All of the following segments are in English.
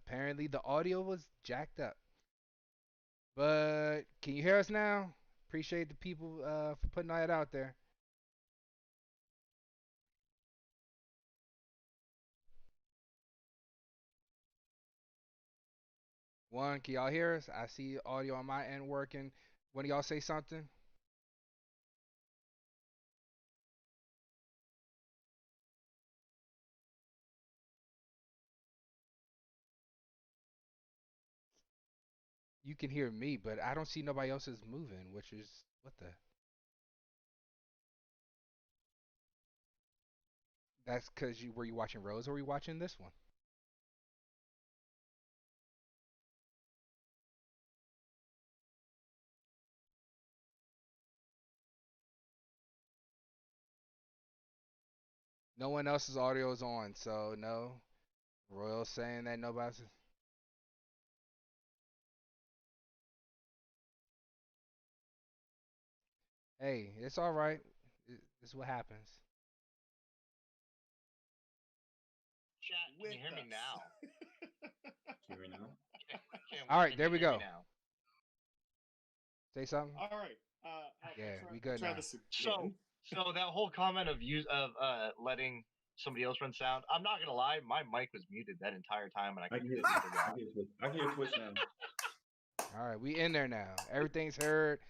Apparently the audio was jacked up. But can you hear us now? Appreciate the people for putting that out there. One, can y'all hear us? I see audio on my end working. When y'all say something? You can hear me, but I don't see nobody else is moving, which is what the. That's because you were you watching Rose or were you watching this one? No one else's audio is on, so no. Royal saying that nobody's. Hey, it's all right. This is what happens. Chat, can you with hear me us. now? Hear me now? All right, Can there you we hear me go. now? Say something. All right. Yeah, we I'll good try now. this So, again. so that whole comment of letting somebody else run sound, I'm not gonna lie, my mic was muted that entire time, and I I can hear completely Twitch. forgot. I can hear Twitch now. All right, we in there now. Everything's heard.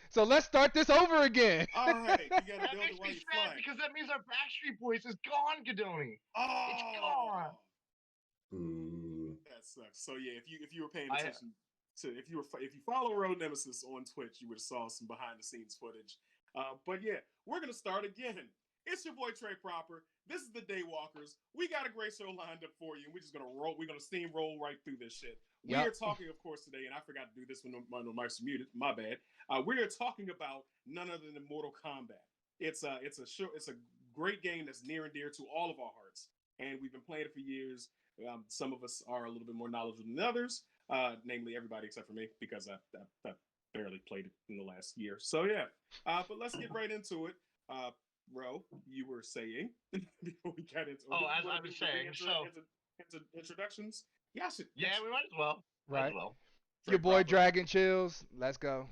So let's start this over again. All right. You got to That build makes it while me you're sad flying. because that means our Backstreet Boys is gone, Gadoni. It's gone. Oh, Ooh. that sucks. So yeah, if you were paying I attention to if you follow Road Nemesis on Twitch, you would have saw some behind the scenes footage. But yeah, we're gonna start again. It's your boy Trey Proper. This is the Daywalkers. We got a great show lined up for you, and we're just gonna roll. We're gonna steamroll right through this shit. We Yep. are talking, of course, today, and I forgot to do this when my mic's muted. My bad. We are talking about none other than Mortal Kombat. It's a great game that's near and dear to all of our hearts, and we've been playing it for years. Some of us are a little bit more knowledgeable than others, namely everybody except for me, because I barely played it in the last year. So yeah, but let's get right into it. Ro, you were saying before we got into. Oh, as I was saying, Introductions. Yes. Yeah, we might as well. Might as Right. well. Your Trey boy Proper. Dragon Chills. Let's go.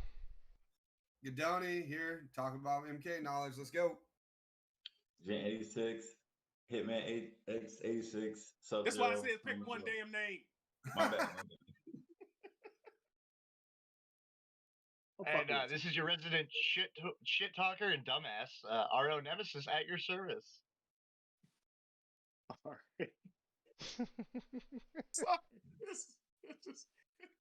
Gadoni here, talking about MK knowledge. Let's go. Gen 86, Hitman X86, Sub That's why I Zero. said pick one damn name. My bad. And this is your resident shit talker and dumbass, RO Nemesis at your service. All right. Sorry. It's just...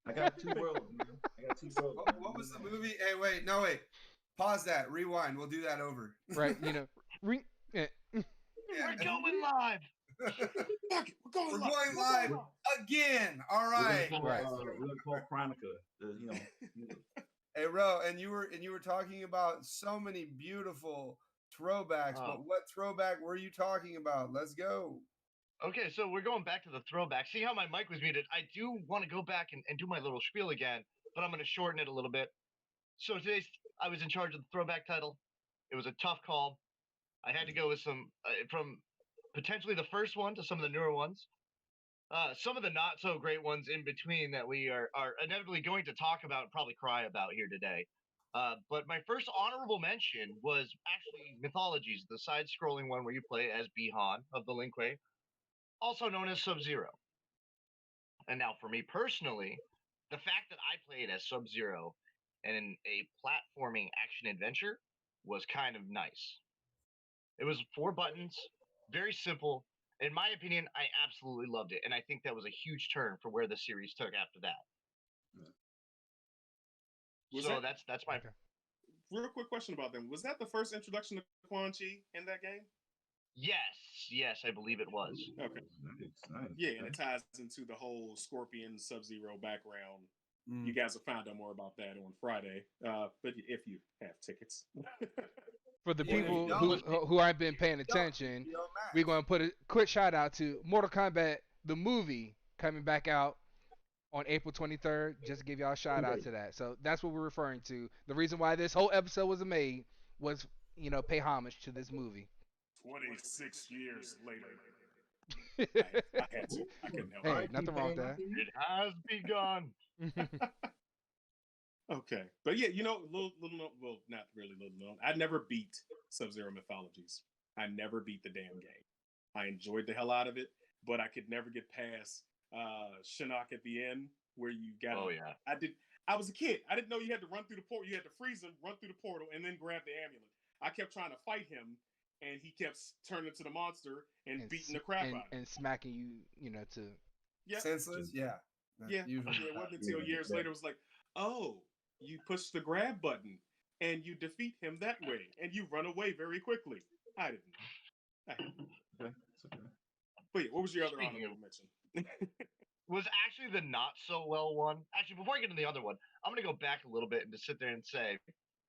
I got two worlds, man. I got two worlds. What was the movie? Hey, wait, no, wait. Pause that. Rewind. We'll do that over. Right. You know. Yeah. We're going live. Fuck it, We're going live again. All right. We're Right. gonna call Chronica. You know. Hey, Ro, and you were talking about so many beautiful throwbacks, Oh. but what throwback were you talking about? Let's go. Okay, so we're going back to the throwback. See how my mic was muted? I do want to go back and do my little spiel again, but I'm going to shorten it a little bit. So today's, I was in charge of the throwback title. It was a tough call. I had to go with some, from potentially the first one to some of the newer ones. Some of the not so great ones in between that we are inevitably going to talk about and probably cry about here today. But my first honorable mention was actually Mythologies, the side scrolling one where you play as Bihan of the Lin Kuei, also known as Sub-Zero. And now for me personally, the fact that I played as Sub-Zero in a platforming action adventure was kind of nice. It was 4 buttons, very simple. In my opinion, I absolutely loved it, and I think that was a huge turn for where the series took after that. That's my. Okay. Real quick question about them. Was that the first introduction to Quan Chi in that game? Yes, I believe it was. Okay. Nice. Yeah, and it ties into the whole Scorpion Sub-Zero background. Mm. You guys will find out more about that on Friday, but if you have tickets. For the Yeah, people you who aren't been paying attention, we're going to put a quick shout out to Mortal Kombat, the movie, coming back out on April 23rd. Just to give y'all a shout out to that. So that's what we're referring to. The reason why this whole episode was made was, pay homage to this movie. 26 years later. I had to. I couldn't help Hey, it. nothing wrong with that. It has begun. Okay, but yeah, little known, well, not really little known. I never beat Sub-Zero Mythologies. I never beat the damn game. I enjoyed the hell out of it, but I could never get past Shinnok at the end, where you got. Oh yeah. I did. I was a kid. I didn't know you had to run through the portal. You had to freeze him, run through the portal, and then grab the amulet. I kept trying to fight him, and he kept turning into the monster and beating the crap out of him. and smacking you, to Yep. Senseless, yeah. That's Yeah. usually It wasn't until years later it was like, oh, you push the grab button and you defeat him that way, and you run away very quickly. I didn't know. Okay, it's okay. But yeah, what was your other Speaking honorable mention? Was actually the not so well one. Actually, before I get to the other one, I'm gonna go back a little bit and just sit there and say,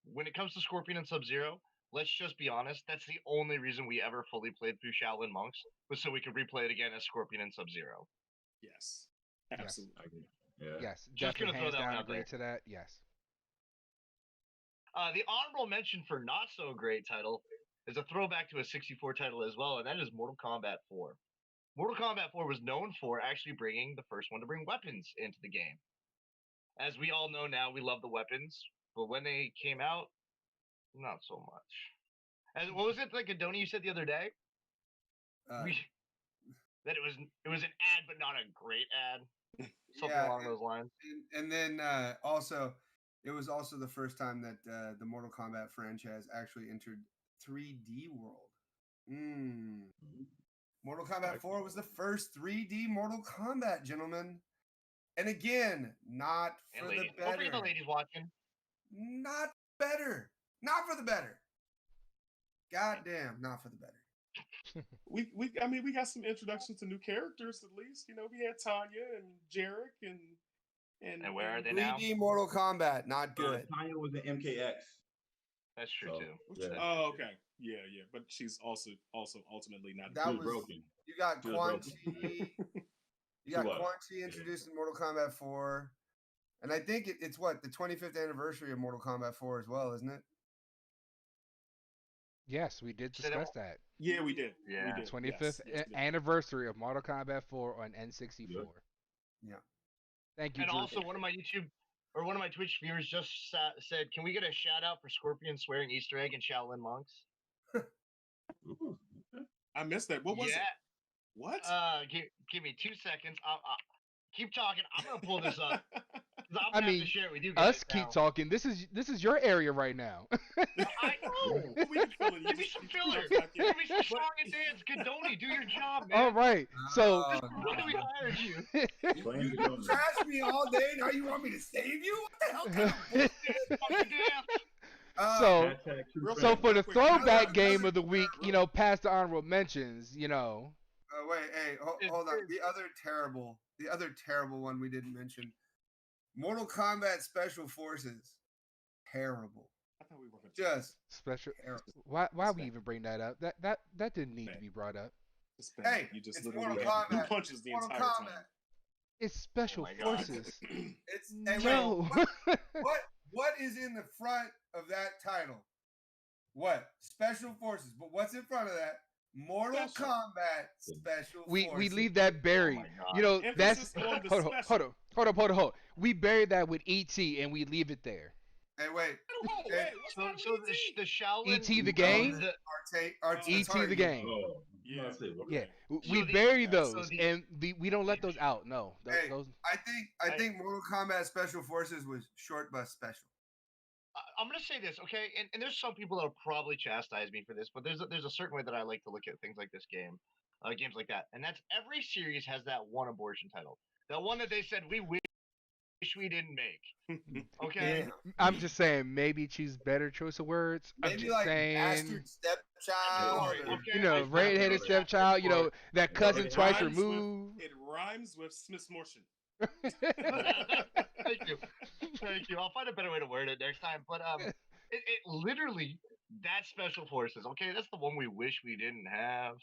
when it comes to Scorpion and Sub-Zero, let's just be honest. That's the only reason we ever fully played through Shaolin Monks was so we could replay it again as Scorpion and Sub-Zero. Yes, Yes. absolutely. I agree. Yeah. yes, Just definitely gonna throw hands that one down out agree there. to that. Yes. The honorable mention for not so great title is a throwback to a 64 title as well, and that is Mortal Kombat 4. Mortal Kombat 4 was known for actually bringing the first one to bring weapons into the game. As we all know now, we love the weapons, but when they came out, not so much. And what was it like, Adoni, you said the other day? We, that it was an ad, but not a great ad. Something Yeah, along those lines. and then also, it was also the first time that the Mortal Kombat franchise actually entered 3D world. Mortal Kombat 4 was the first 3D Mortal Kombat, gentlemen. And again, not for the Don't forget the better. ladies watching. Not better. Not for the better. God damn, not for the better. I mean, we got some introductions to new characters at least. We had Tanya and Jarek And where are they now? 3D Mortal Kombat, not good. Tanya was an MKX. That's true So, too. yeah. That's Oh, true, too. okay. Yeah, but she's also ultimately not. That She was was broken. You got She was Quan broken. Chi. You got She was. Quan Chi introduced in Mortal Kombat 4. And I think it's what, the 25th anniversary of Mortal Kombat 4 as well, isn't it? Yes, we did Say that discuss that. Yeah, we did. Yeah. We did. 25th Yes, we did. anniversary of Mortal Kombat 4 on N64. Yeah. Thank you, And Drew. also, one of my Twitch viewers just said, "Can we get a shout out for Scorpion swearing Easter egg in Shaolin Monks?" Ooh, okay. I missed that. What was it? What? Give me 2 seconds. Keep talking. I'm gonna pull this up. 'Cause I'm I gonna have mean, to share it with you Us guys keep now. talking. This is your area right now. I know. Well, we can fill in. You Give me just- some you filler. jump back in. Give me some But- song and dance. Gadoni, do your job, man. All right. So This is why we hired you. Playing You the donut. trashed me all day. Now you want me to save you? What the hell kind of bullshit? Fucking dance. so Hashtag true Real so friends. for the quick, throwback another- game of the week, past the honorable mentions, Wait, hey, hold on. The other terrible one we didn't mention. Mortal Kombat Special Forces. Terrible. I thought we were gonna Just special. terrible. Why we Respect. even bring that up? That didn't need to be brought up. suspend. Hey, You just it's literally Mortal had two Kombat. punches the Mortal entire Kombat. time. It's special my God. forces. It's hey, wait, No. what is in the front of that title? What? Special Forces. But what's in front of that? Mortal Special. Kombat Special we Forces. leave that buried. Oh my God. Emphasis That's on the hold special. on. We buried that with ET and we leave it there. Hey, wait. Oh, Hey, hey, what's wrong So with the Shaolin. E.T. the game? It's E.T. the game. Oh, Yeah. yeah. Say, what? Yeah, So we the- bury so those the- and we don't let those out. No, Hey, those. I think Mortal Kombat Special Forces was short but special. I'm gonna say this, okay? And there's some people that'll probably chastise me for this, but there's a certain way that I like to look at things like this game, games like that, and that's every series has that one abortion title, that one that they said we wish we didn't make. Okay. Yeah. I'm just saying, maybe choose better choice of words. I'm Maybe just like saying, bastard stepchild. Sorry, or- okay, you know, I- redheaded I- stepchild. You know, that cousin It twice rhymes removed. It rhymes with Smith's motion. Thank you. Thank you. I'll find a better way to word it next time. But it literally, that's Special Forces. Okay, that's the one we wish we didn't have.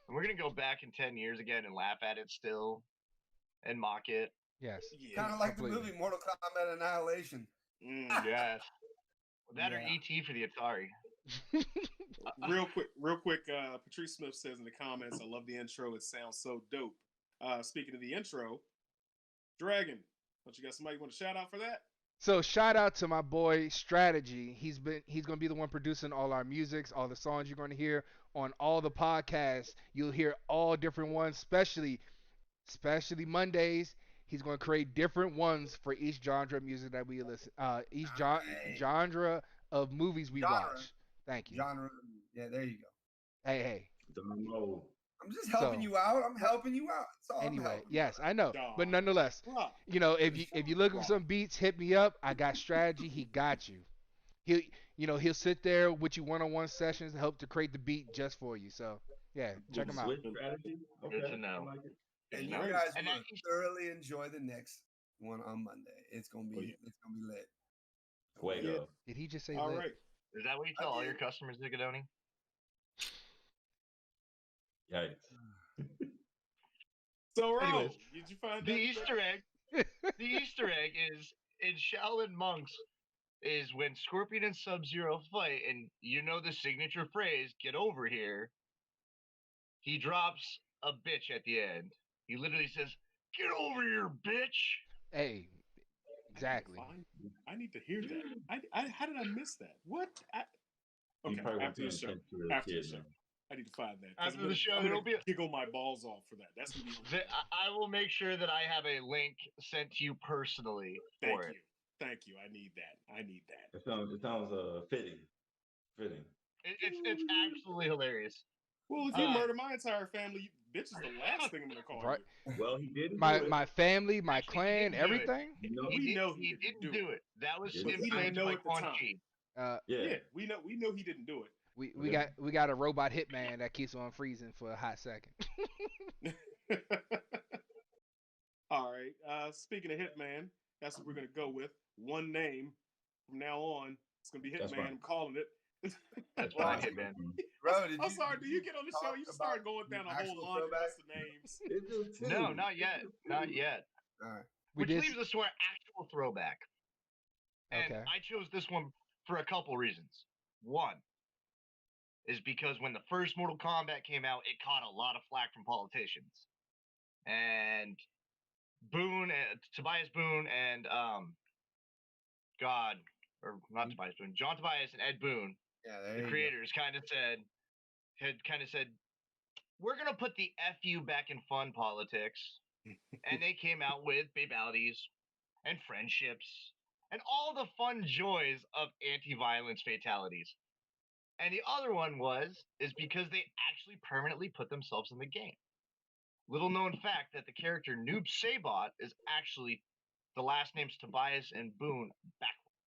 And we're gonna go back in 10 years again and laugh at it still, and mock it. Yes. Yeah. Kind of like the completely. movie Mortal Kombat Annihilation. Mm. Yes. That or Yeah. ET for the Atari. Real quick. Patrice Smith says in the comments, "I love the intro. It sounds so dope." Speaking of the intro, Dragon, don't you got somebody you want to shout out for that? So shout out to my boy Strategy. He's gonna be the one producing all our musics, all the songs you're gonna hear on all the podcasts. You'll hear all different ones, especially Mondays. He's gonna create different ones for each genre of music that we listen. Nice. Genre of movies we Genre. watch. Thank you. Genre. Yeah, there you go. Hey. I'm just helping you out. I'm helping you out. That's all I'm Anyway, helping yes, I know, Dog. but nonetheless, Bruh. if you looking for some beats, hit me up. I got Strategy. He got you. He'll sit there with you one-on-one sessions and help to create the beat just for you. So yeah, check him out. Strategy. Good Okay. to know. I like it. And you Nice. guys And will that- thoroughly enjoy the next one on Monday. It's gonna be Oh, yeah. it's gonna be lit. Fuego. Did he just say All lit? right. Is that what you I tell all did. your customers, Nicodoni? Yikes. So, Ro, Anyways, did you find The that? Easter egg. The Easter egg is in Shaolin Monks is when Scorpion and Sub-Zero fight, and you know the signature phrase, "Get over here." He drops a bitch at the end. He literally says, "Get over here, bitch." Hey, exactly. I need to hear that. How did I miss that? What? You Okay, probably after the won't show. pay attention to the After the kid, show. man. I need to find that. 'Cause After I'm the show, I'm gonna it'll be- giggle my balls off for that. That's gonna be. I will make sure that I have a link sent to you personally Thank for you. Thank you. I need that. I need that. It sounds fitting. Fitting. It's absolutely hilarious. Well, if you Uh, murder my entire family, bitch is the last thing I'm gonna call Right. you. Well, he didn't My do it. my family, my Actually, he clan, didn't do it. everything. You know, We know he didn't do it. That was But he didn't implanted know by at the Quan time. Chi. yeah. We know he didn't do it. We Okay. got a robot hitman that keeps on freezing for a hot second. All right. Speaking of Hitman, that's what we're gonna go with. One name from now on. It's gonna be That's Hitman. right. I'm calling it. That's fine, Hitman. Bro, did I'm you, sorry. did Do you get on the show? talk You start about going down a whole actual laundry throwback? list of names. It's just two. No, not yet. Not yet. All right. We Which did. leaves us to our actual throwback. And Okay. I chose this one for a couple reasons. One is because when the first Mortal Kombat came out, it caught a lot of flack from politicians. And Tobias Boone and Tobias Boone, John Tobias and Ed Boone, Yeah, there the you creators, had said, we're gonna put the FU back in fun politics. And they came out with babalities and friendships and all the fun joys of anti-violence fatalities. And the other one is because they actually permanently put themselves in the game. Little known fact that the character Noob Sabot is actually the last name's Tobias and Boone backwards.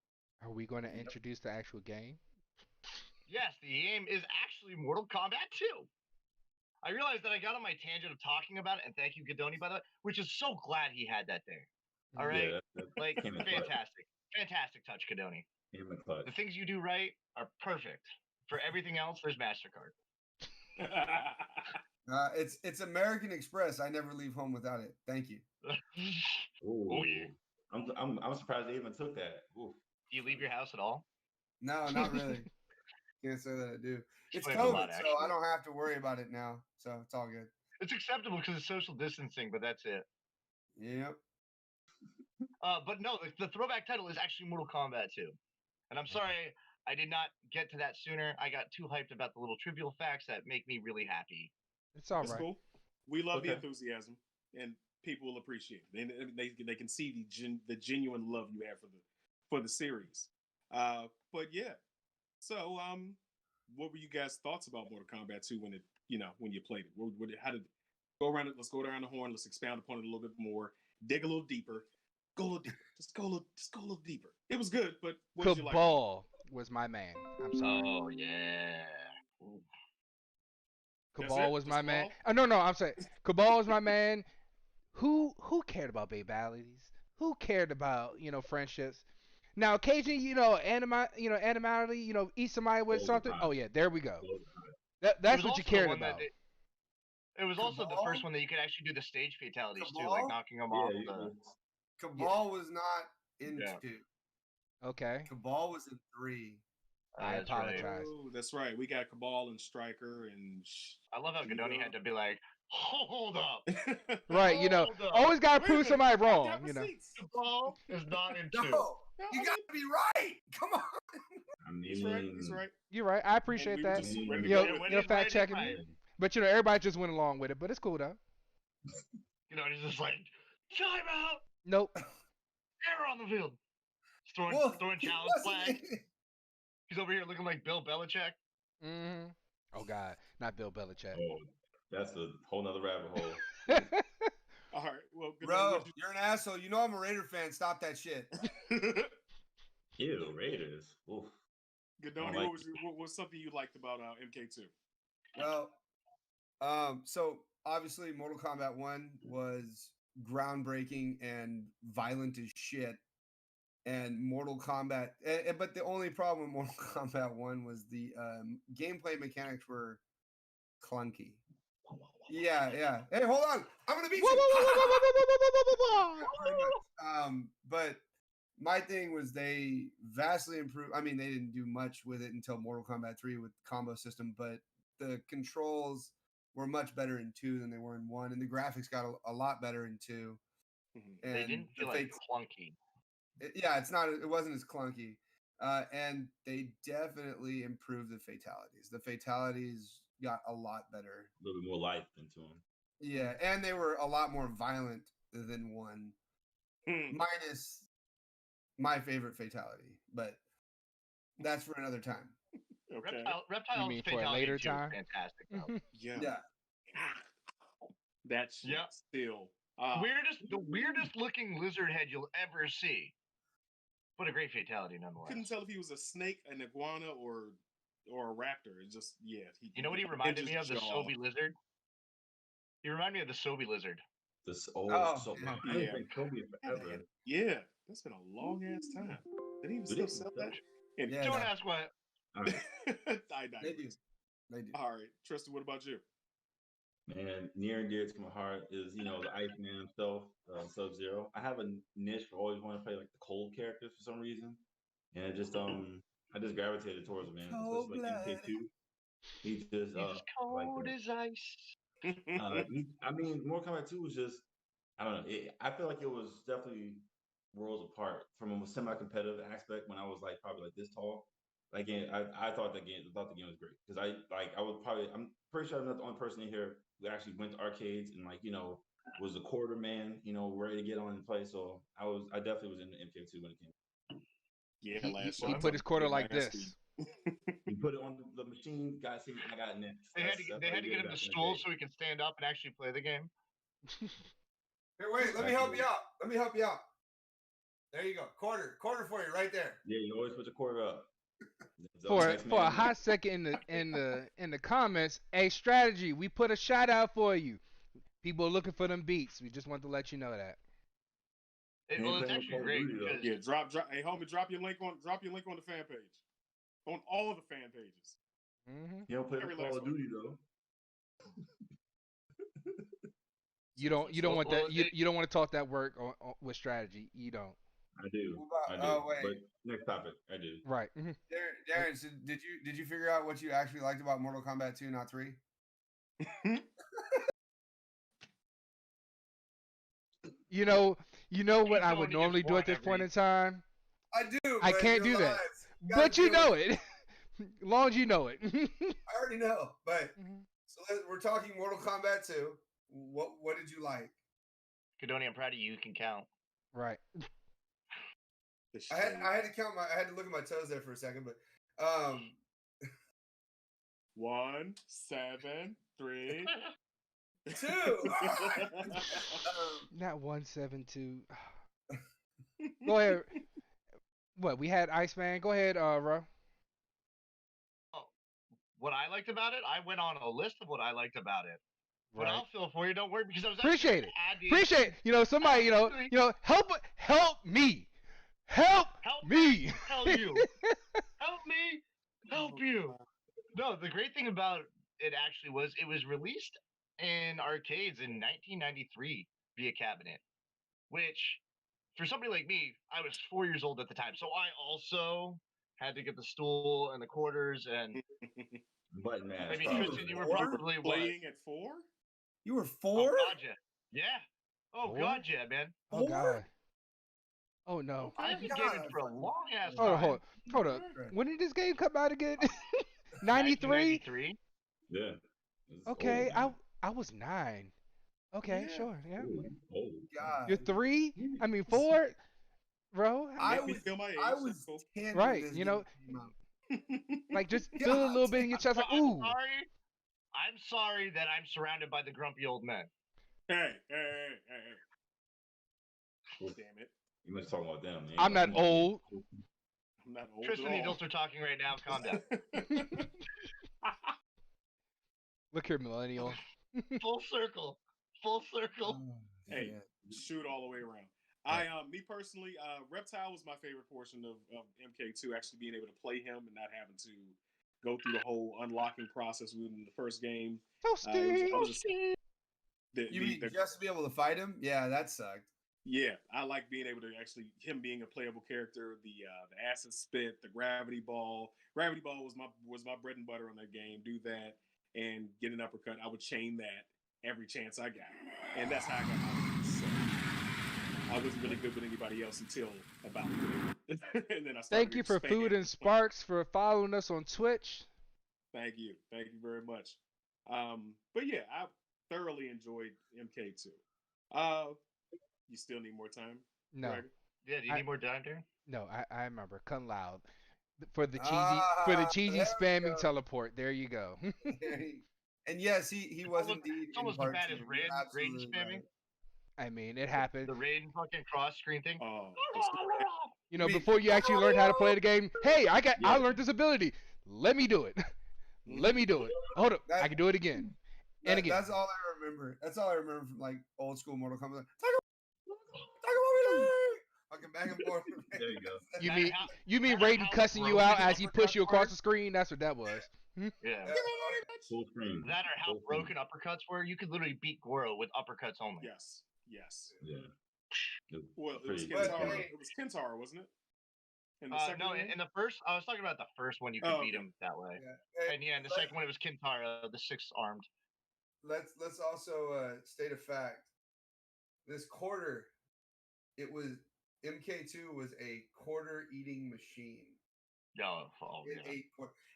Are we going to introduce the actual game? Yes, the game is actually Mortal Kombat 2. I realized that I got on my tangent of talking about it, and thank you, Gadoni, by the way, which is so glad he had that there. All right? Yeah, that Like, came in clutch. fantastic. Fantastic touch, Gadoni. Came in clutch. The things you do right are perfect. For everything else, there's MasterCard. It's American Express. I never leave home without it. Thank you. Ooh. Oh, yeah. I'm surprised they even took that. Ooh. Do you leave your house at all? No, not really. Can't say that I do. It's Explains a COVID, lot, so actually. I don't have to worry about it now. So it's all good. It's acceptable because it's social distancing, but that's it. Yep. But no, the throwback title is actually Mortal Kombat 2. And I'm sorry I did not get to that sooner. I got too hyped about the little trivial facts that make me really happy. It's all That's right. cool. We love the Okay. enthusiasm, and people will appreciate it. They can see the genuine love you have for the series. But yeah. So what were you guys' thoughts about Mortal Kombat 2 when you played it? How did go around it? Let's go around the horn. Let's expound upon it a little bit more. Dig a little deeper. Go a little deeper. Just go a little deeper. It was good, but what did you like? Cabal was my man. I'm sorry. Oh, yeah. Ooh. Cabal it? was Just my man. Cabal? Oh, no, I'm saying Cabal was my man. Who cared about babalities? Who cared about friendships? Now, occasionally, animality, eat somebody with Those are something. high. Oh yeah, there we go. Those are high. That's It was what you also the cared one that about. It was also the Cabal? first one that you could actually do the stage fatalities too, Cabal? like knocking them off Yeah, the. Cabal was not in Yeah. 2. Okay. Cabal was in 3. I That's right. apologize. Oh, that's right. We got Cabal and Striker and. I love how Gadoni had to be like, hold up. Right, Hold up. always gotta Wait a prove minute, somebody I wrong. got receipts. The ball is not in No, two. you gotta be right. Come on. I mean, He's right. He's right. You're right. I And appreciate we were that. just ready to Yo, go with when it. he's fact right, checking he's me. right. But everybody just went along with it. But it's cool though. He's just like, time out. Nope. Error on the field. He's throwing He challenge wasn't flag. in it. He's over here looking like Bill Belichick. Mm-hmm. Oh God, not Bill Belichick. oh, that's a whole nother rabbit hole. All right. Well, good Bro, you're an asshole. You know I'm a Raider fan. Stop that shit. Ew, Raiders. Oof. Gadoni, like what was something you liked about MK2? Well, so obviously Mortal Kombat 1 was groundbreaking and violent as shit. And Mortal Kombat, but the only problem with Mortal Kombat 1 was the gameplay mechanics were clunky. Yeah. Hey, hold on. I'm gonna beat you. But my thing was they vastly improved. I mean, they didn't do much with it until Mortal Kombat 3 with the combo system, but the controls were much better in 2 than they were in 1, and the graphics got a lot better in 2. And They didn't feel like clunky. It wasn't as clunky. And they definitely improved the fatalities. The fatalities got a lot better. A little bit more life into them. Yeah, and they were a lot more violent than 1. Minus my favorite fatality, but that's for another time. Okay. Reptile's You mean for a fatality later too is time? fantastic, though. Yeah. That's still The weirdest looking lizard head you'll ever see. But a great fatality nonetheless. couldn't tell if he was a snake, an iguana, or a raptor. It just You know what he reminded me of? The Sobe lizard. He reminded me of the Sobe lizard. This Oh, so yeah. I haven't played Kobe forever. Yeah, that's been a long ass time. Did he even still sell that? And Yeah, Don't no. ask what. All right. I They do. They do. All right, Tristan, what about you? Man, near and dear to my heart is, the Iceman himself, Sub-Zero. I have a niche for always wanting to play like the cold characters for some reason. And it just I just gravitated towards him, man. Especially like MK2. He just He's as cold as ice. I mean, Mortal Kombat 2 was just, I don't know. I feel like it was definitely worlds apart from a semi-competitive aspect when I was like probably like this tall. Like, again, I thought the game was great because I'm pretty sure I'm not the only person in here who actually went to arcades and was a quarter man, ready to get on and play. So I definitely was in MK2 when it came. Yeah, He put his quarter like this. He put it on the machine. Guys, I got next. They had to get him the stool so he could stand up and actually play the game. Here, wait. Let me help you out. There you go. Quarter for you right there. Yeah, you always put your quarter up. For a hot second in the comments, a strategy. We put a shout out for you. People are looking for them beats. We just want to let you know that. It's actually great. Yeah, drop. Hey, homie, drop your link on the fan page, on all of the fan pages. Mm-hmm. You don't play Call of Duty though. You don't want that. You don't want to talk that work with strategy. You don't. I do. Oh, wait. But next topic, I do. Right. Mm-hmm. Darren, so did you figure out what you actually liked about Mortal Kombat 2, not 3? You know what I would normally do at this point in time? I do. I can't do that. But you know it. As long as you know it. I already know. But so we're talking Mortal Kombat 2. What did you like? Kadoni, I'm proud of you. You can count. Right. I had to look at my toes there for a second, but 1, 7, 3, 2. Not 172. Go ahead. What we had Iceman? Go ahead, Ro. What I liked about it, I went on a list of what I liked about it. But Right. I'll fill for you. Don't worry, because I was Appreciate it. Somebody, help me. Help me. Help you. Help me. Help you. No, the great thing about it actually was it was released in arcades in 1993 via cabinet, which for somebody like me, I was 4 years old at the time. So I also had to get the stool and the quarters, and Button mash. I mean, probably. Tristan, you were Four? probably what? Playing at 4? You were Oh 4? God, yeah. Oh Four? God, yeah, man. Oh 4? God. Oh no. Okay. I've been God, gaming for a fucking- long ass Hold on, time. hold up. When did this game come out again? 93? 1993. Yeah. It's Okay, old, man. I was 9. Okay, Yeah. sure, yeah. Ooh, old. God. You're 3? I mean 4? Bro, I Make me was feel my age. I That's was cool. 10 right, when this you game know, came out. like just Yeah, feel a little bit in your chest like, I'm ooh. sorry. I'm sorry that I'm surrounded by the grumpy old men. Hey. Damn it. You must talk about them. Man. I'm not old. I'm not old Tristan at and all. Adults are talking right now. Calm down. Look here, millennial. Full circle. Full circle. Oh, Hey, shit. shoot all the way around. Me personally, Reptile was my favorite portion of MK2. Actually being able to play him and not having to go through the whole unlocking process within the first game. Toasty. You mean just to be able to fight him? Yeah, that sucked. Yeah, I like being able to actually him being a playable character. The acid spit, the gravity ball. Gravity ball was my bread and butter on that game. Do that and get an uppercut. I would chain that every chance I got, and that's how I got my wins. So I wasn't really good with anybody else until about and then I started. Thank you for Food and Sparks for following us on Twitch. Thank you very much. But yeah, I thoroughly enjoyed MK2. You still need more time? No. Dragon? Yeah, do you need more time, Darren? No, I remember. Come loud. For the cheesy spamming teleport. There you go. And yes, he was indeed. It's almost as bad as Raiden spamming. I mean, it happened. The Raiden fucking cross screen thing. You know, before you actually learn how to play the game, hey, I learned this ability. Let me do it. Let me do it. Hold up, I can do it again. And again. That's all I remember. That's all I remember from like old school Mortal Kombat. Fucking back and forth. There you go. You mean Raiden cussing you out as he pushed you across the screen? That's what that was. Yeah. Full screen. That or how broken uppercuts were. You could literally beat Goro with uppercuts only. Yes. Yeah. Well, it was Kentaro, wasn't it? In the second one? In the first, I was talking about the first one. You could beat him that way. Yeah. And in the second one, it was Kintaro, the sixth armed. Let's also state a fact. This quarter, it was MK2 was a quarter eating machine.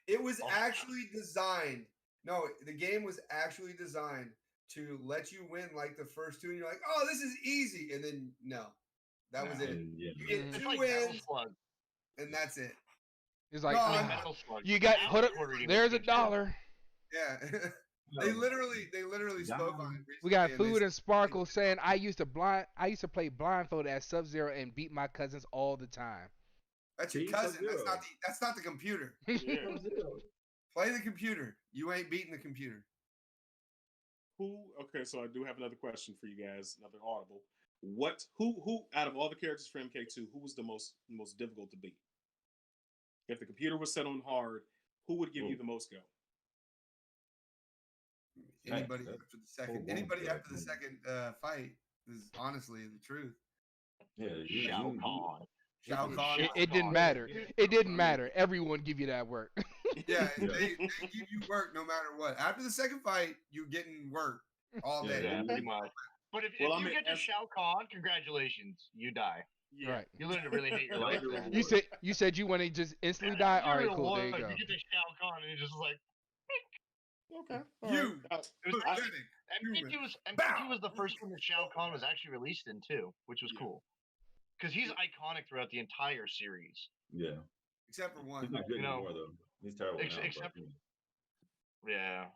It was actually designed. No, the game was actually designed to let you win like the first two, and you're like, "Oh, this is easy," and then no, that was it. Yeah. You get 2 like wins, and that's it. It's like Metal Slug. you got put up. There's $1. Yeah. They literally spoke on it recently. We got Food and Sparkle saying I used to play blindfolded at Sub-Zero and beat my cousins all the time. That's your cousin. That's not the computer. Yeah. Play the computer. You ain't beating the computer. Okay, so I do have another question for you guys, another audible. Who out of all the characters for MK2, who was the most difficult to beat? If the computer was set on hard, who would give you the most go? Anybody after the second fight is honestly the truth. Yeah, Shao Kahn. Shao Kahn. It didn't matter. It didn't matter. Everyone give you that work. Yeah, they give you work no matter what. After the second fight, you're getting work all day. Yeah, pretty much. But if you get to Shao Kahn, congratulations, you die. Yeah. Right. You learn to really hate your life. Then. You said you want to just instantly die. All right, cool. There you go. You get to Shao Kahn and you're just like. Okay. MK2 was the first one that Shao Kahn was actually released in too, which was cool. Because he's iconic throughout the entire series. Yeah. Except for one. He's not good anymore though. He's terrible now. Yeah.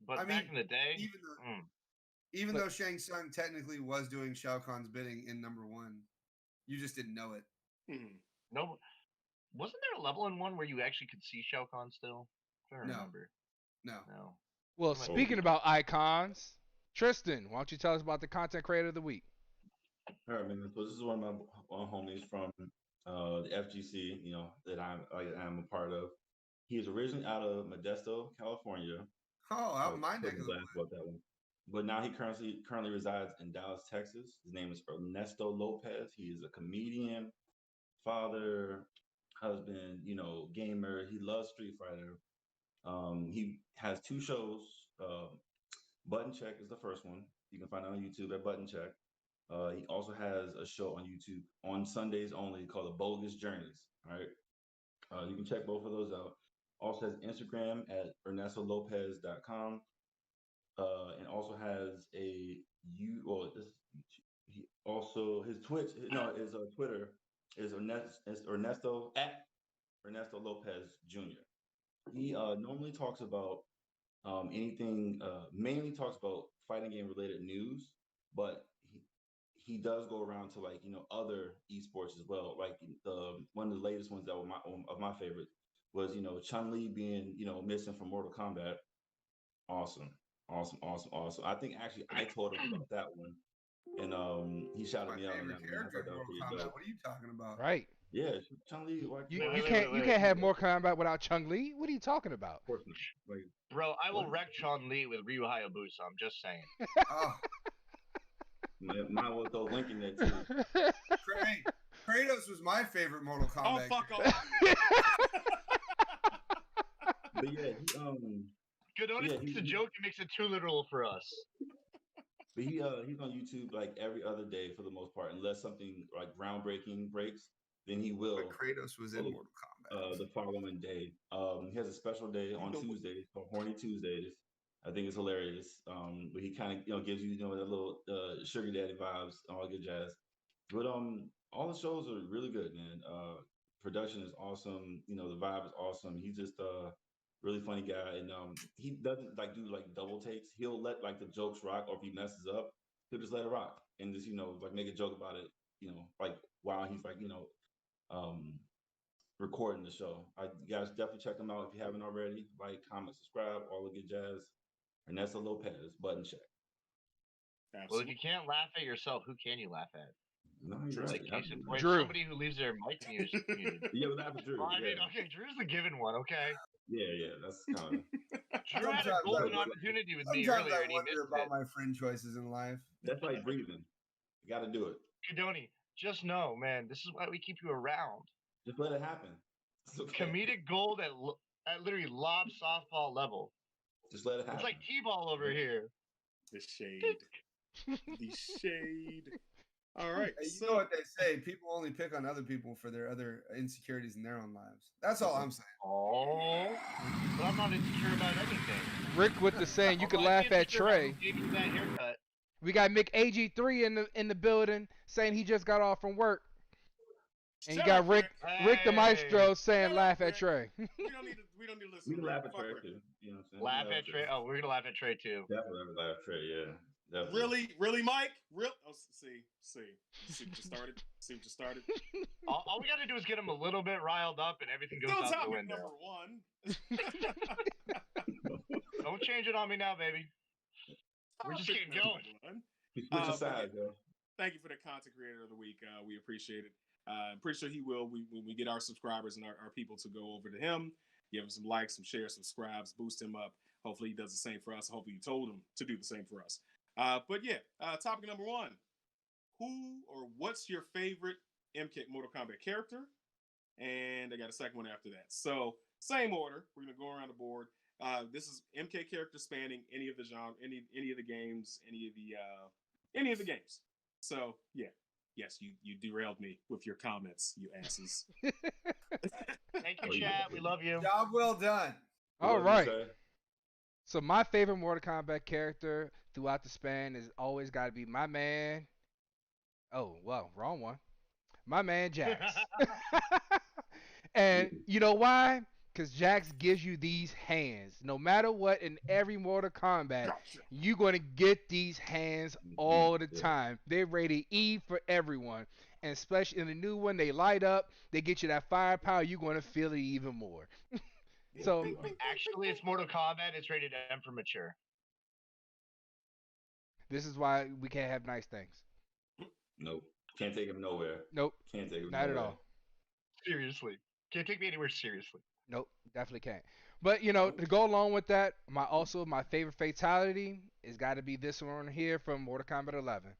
But back in the day, even though Shang Tsung technically was doing Shao Kahn's bidding in number 1, you just didn't know it. No, wasn't there a level in 1 where you actually could see Shao Kahn still? I don't remember. No. Well, speaking about icons, Tristan, why don't you tell us about the content creator of the week? All right, man. So this is one of my homies from the FGC, that I'm a part of. He's originally out of Modesto, California. Oh, out my neck of the woods. But now he currently resides in Dallas, Texas. His name is Ernesto Lopez. He is a comedian, father, husband, gamer. He loves Street Fighter. He has two shows. Button Check is the first one. You can find it on YouTube at Button Check. He also has a show on YouTube on Sundays only called The Bogus Journeys. All right. You can check both of those out. Also has Instagram at ernesto.lopez.com. And also has a you or this he also his Twitch no his Twitter is Ernesto at Ernesto Lopez Jr. He normally talks about anything, mainly talks about fighting game related news, but he does go around to like other esports as well. Like the one of the latest ones that were my favorite was Chun Li being missing from Mortal Kombat. Awesome, awesome, awesome, awesome. I think actually I told him about that one, and he That's shouted my me out on favorite that one. I character thought in that was Mortal pretty Kombat. dope. What are you talking about? Right. Yeah, Chun Li. Why, You why you wait, can't wait, you wait. can't have more combat without Chung Li. What are you talking about? of course not. Like Bro, I will what? wreck Chun Li with Ryu Hayabusa. I'm just saying. Oh, Might well throw Link in there too. Kratos was my favorite Mortal Oh, Kombat. fuck character. off. But yeah, Godoni yeah, makes a joke and makes it too literal for us. but he's on YouTube like every other day for the most part, unless something like groundbreaking breaks, then he will But Kratos was in follow Mortal Kombat. the following day. He has a special day on Tuesdays called Horny Tuesdays. I think it's hilarious. But he kind of gives you that little sugar daddy vibes, all good jazz. But all the shows are really good, man. Production is awesome. The vibe is awesome. He's just really funny guy, and he doesn't like do like double takes. He'll let like the jokes rock, or if he messes up, he'll just let it rock and just like make a joke about it. Like while he's like um recording the show. You guys definitely check him out if you haven't already. Like, comment, subscribe, all the good jazz. Ernesto Lopez, Button Check. Well, if Absolutely. you can't laugh at yourself, who can you laugh at? No, you're True. right. Like case in point, Drew. somebody who leaves their mic muted. Yeah, but that's Drew. Well, I mean, Yeah, okay, Drew's the given one, okay? yeah, that's kind of. Drew had a Sometimes golden I- opportunity with me Sometimes earlier, I and he wonder missed about it. my friend choices in life. That's like breathing. You got to do it. Godoni, just know, man, this is why we keep you around. Just let it happen. It's okay. Comedic gold at literally lob softball level. Just let it happen. It's like T-ball over here. The shade. The shade. All right. Hey, you So, know what they say: people only pick on other people for their other insecurities in their own lives. That's all I'm saying. Oh, but I'm not insecure about anything. Rick with the saying you can Although I laugh am at insecure about Trey. who gave you that haircut. We got Mick AG3 in the building saying he just got off from work. And you shut got up, Rick the Hey. Maestro saying Shut up, laugh at Rick. Trey. we don't need to listen. We can to laugh Rick. at Fuck Trey Rick. too. You know what I'm saying? Laugh at Trey. Oh, we're gonna laugh at Trey too. Definitely laugh at Trey. Yeah. Definitely. Really, Mike? Real? Oh, see what you started. See what you started. All we gotta do is get him a little bit riled up, and everything goes Still out the topic window. number one. Don't change it on me now, baby. We're just Topic getting number going. one. Switch but sides, yo. Thank you for the content creator of the week. We appreciate it. I'm pretty sure he will. When we get our subscribers and our people to go over to him, give him some likes, some shares, subscribes, boost him up. Hopefully he does the same for us. Hopefully you told him to do the same for us. But yeah, topic number one. Who or what's your favorite Mortal Kombat character? And I got a second one after that. So same order. We're gonna go around the board. This is MK character spanning any of the genre, any of the games, any of the games. So yeah, yes, you derailed me with your comments, you asses. Thank you, chat. We love you. Job well done. All What did you right. say? So my favorite Mortal Kombat character throughout the span is always got to be my man. Oh, well, wrong one. My man Jax. And you know why? Because Jax gives you these hands. No matter what, in every Mortal Kombat, you're going to get these hands all the time. They're rated E for everyone. And especially in the new one, they light up. They get you that firepower. You're going to feel it even more. So Actually, it's Mortal Kombat. It's rated M for mature. this is why we can't have nice things. Nope. Can't take him nowhere. Nope, Can't take him not at nowhere. all. Seriously. Can't take me anywhere seriously. Nope, definitely can't. But to go along with that, my favorite fatality has got to be this one here from Mortal Kombat 11.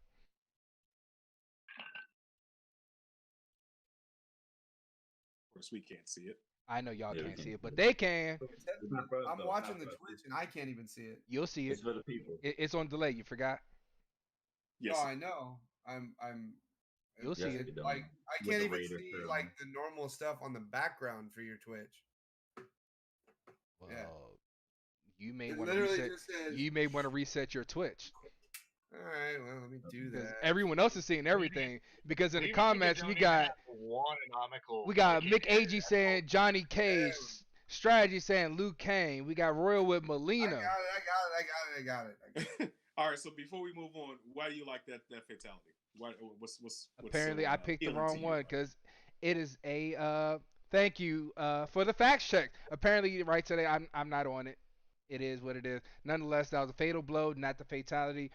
course, we can't see it. I know y'all Yeah, we can't see can't it, but see they can. It's not for us, I'm though. watching It's the not for us. Twitch and I can't even see it. You'll see it. It's for the people. It's on delay. You forgot. Yes. No, I know. I'm. You'll Yes, see it. you don't. Like I With can't the even Raider see curling. like the normal stuff on the background for your Twitch. Well, Yeah. you may It want to literally reset. just says. You may want to reset your Twitch All right, well, let me do because that. everyone else is seeing everything. Because in the We comments we don't even got have one anomical. Mick Agee saying Johnny Cage, Strategy saying Luke Kane. We got Royal with I Melina. got it. All right. So before we move on, why do you like that fatality? What's Apparently, so, I picked the appealing wrong to you one about it? because it is a thank you for the fact check. Apparently, right today, I'm not on it. It is what it is. Nonetheless, that was a fatal blow, not the fatality,